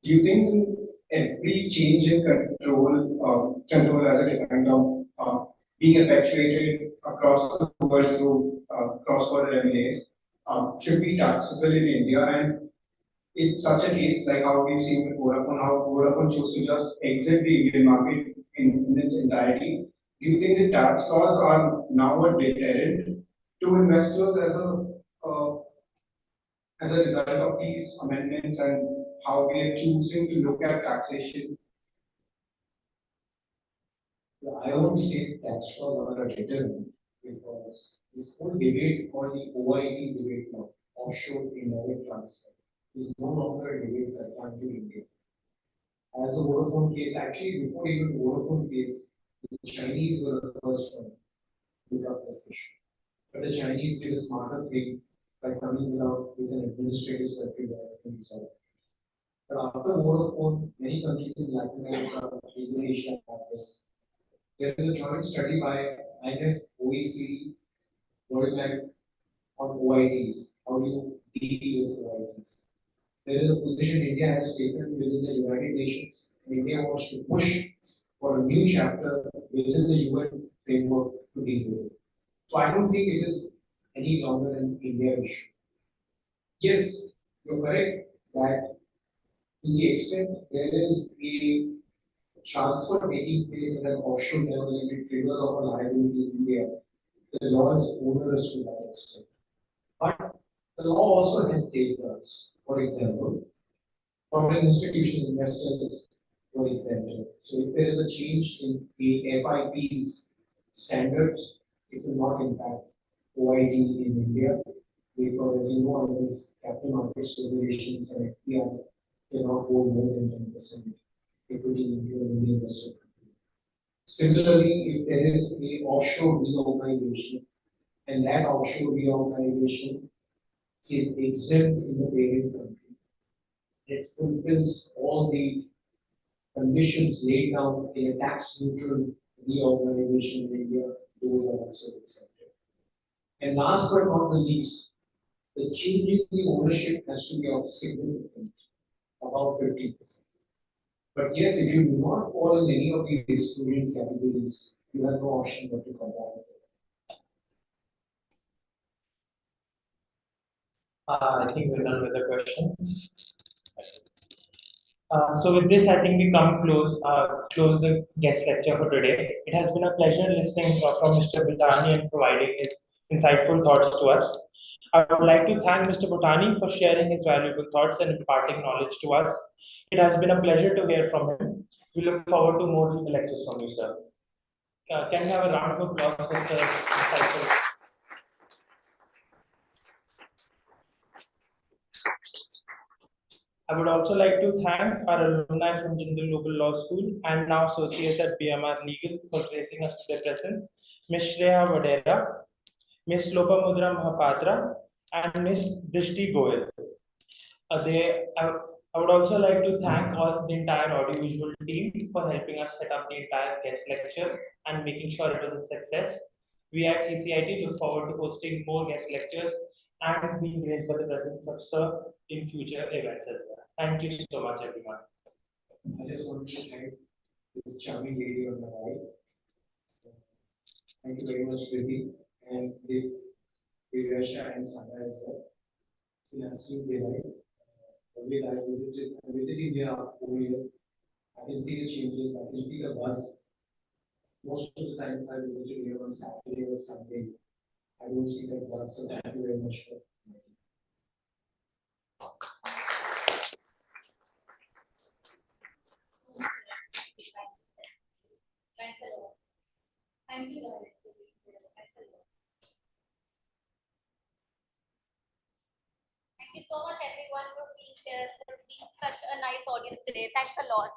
S6: do you think every change in control as a defined term, being effectuated across the world through cross-border M&As, should be taxable in India? And in such a case, like how we've seen with Vodafone, how Vodafone chose to just exit the Indian market in its entirety, do you think the tax laws are now a deterrent to investors uh, as a result of these amendments and how we are choosing to look at taxation?
S4: I won't say tax laws are a deterrent because this whole debate called the OIT debate now, offshore indirect transfer, is no longer a debate that can be India. As the Vodafone case, actually before even the Vodafone case, the Chinese were the first one to pick up this issue. But the Chinese did a smarter thing by coming out with an administrative circular in South. But after Vodafone, many countries in Latin America, even Asia have this. There is a joint study by IMF, OECD, World Bank on OITs. How do you deal with OITs? There is a position India has taken within the United Nations. India wants to push for a new chapter within the UN framework to deal with it. So I don't think it is any longer an India issue. Yes, you're correct that to the extent there is a transfer taking place at an offshore level and it triggers of a liability in India, the law is onerous to that extent. But the law also has safeguards. For example, foreign institutional investors were exempted. So if there is a change in the FIP's standards, it will not impact OIT in India because as you know, under this capital markets regulations and FPI cannot hold more than 10% equity into an Indian investor. Similarly, if there is a offshore reorganization and that offshore reorganization is exempt in the parent country, it fulfills all the conditions laid down in a tax neutral reorganization in India, those are also accepted. And last but not the least, the change in the ownership has to be of significant, about 50%. But yes, if you do not fall in any of the exclusion categories, you have no option but to comply.
S2: I think we're done with the questions.
S1: So with this, I think we close the guest lecture for today. It has been a pleasure listening from Mr. Bhutani and providing his insightful thoughts to us. I would like to thank Mr. Bhutani for sharing his valuable thoughts and imparting knowledge to us. It has been a pleasure to hear from him. We look forward to more lectures from you, sir. Can we have a round of applause for the insightful? I would also like to thank our alumni from Jindal Global Law School and now associates at BMR Legal for gracing us with their presence, Ms. Shreya Vadera, Ms. Lopamudra Mahapatra, and Ms. Drishti Goyal. I would also like to thank all the entire audiovisual team for helping us set up the entire guest lecture and making sure it was a success. We at CCIT look forward to hosting more guest lectures and being graced by the presence of Sir in future events as well. Thank you so much, everyone.
S4: I just want to thank this charming lady on the right. Thank you very much, Kriti, and Divyansha and Sandra as well. It's been absolutely delight. Always I'm visiting here after 4 years. I can see the changes, I can see the buzz. Most of the times I visited here on Saturday or Sunday. I don't see that buzz, so thank you very much for.
S3: Thanks a lot. Thank you, guys. Thanks a lot.
S10: Thank you so much, everyone, for being here, for being such a nice audience today. Thanks a lot.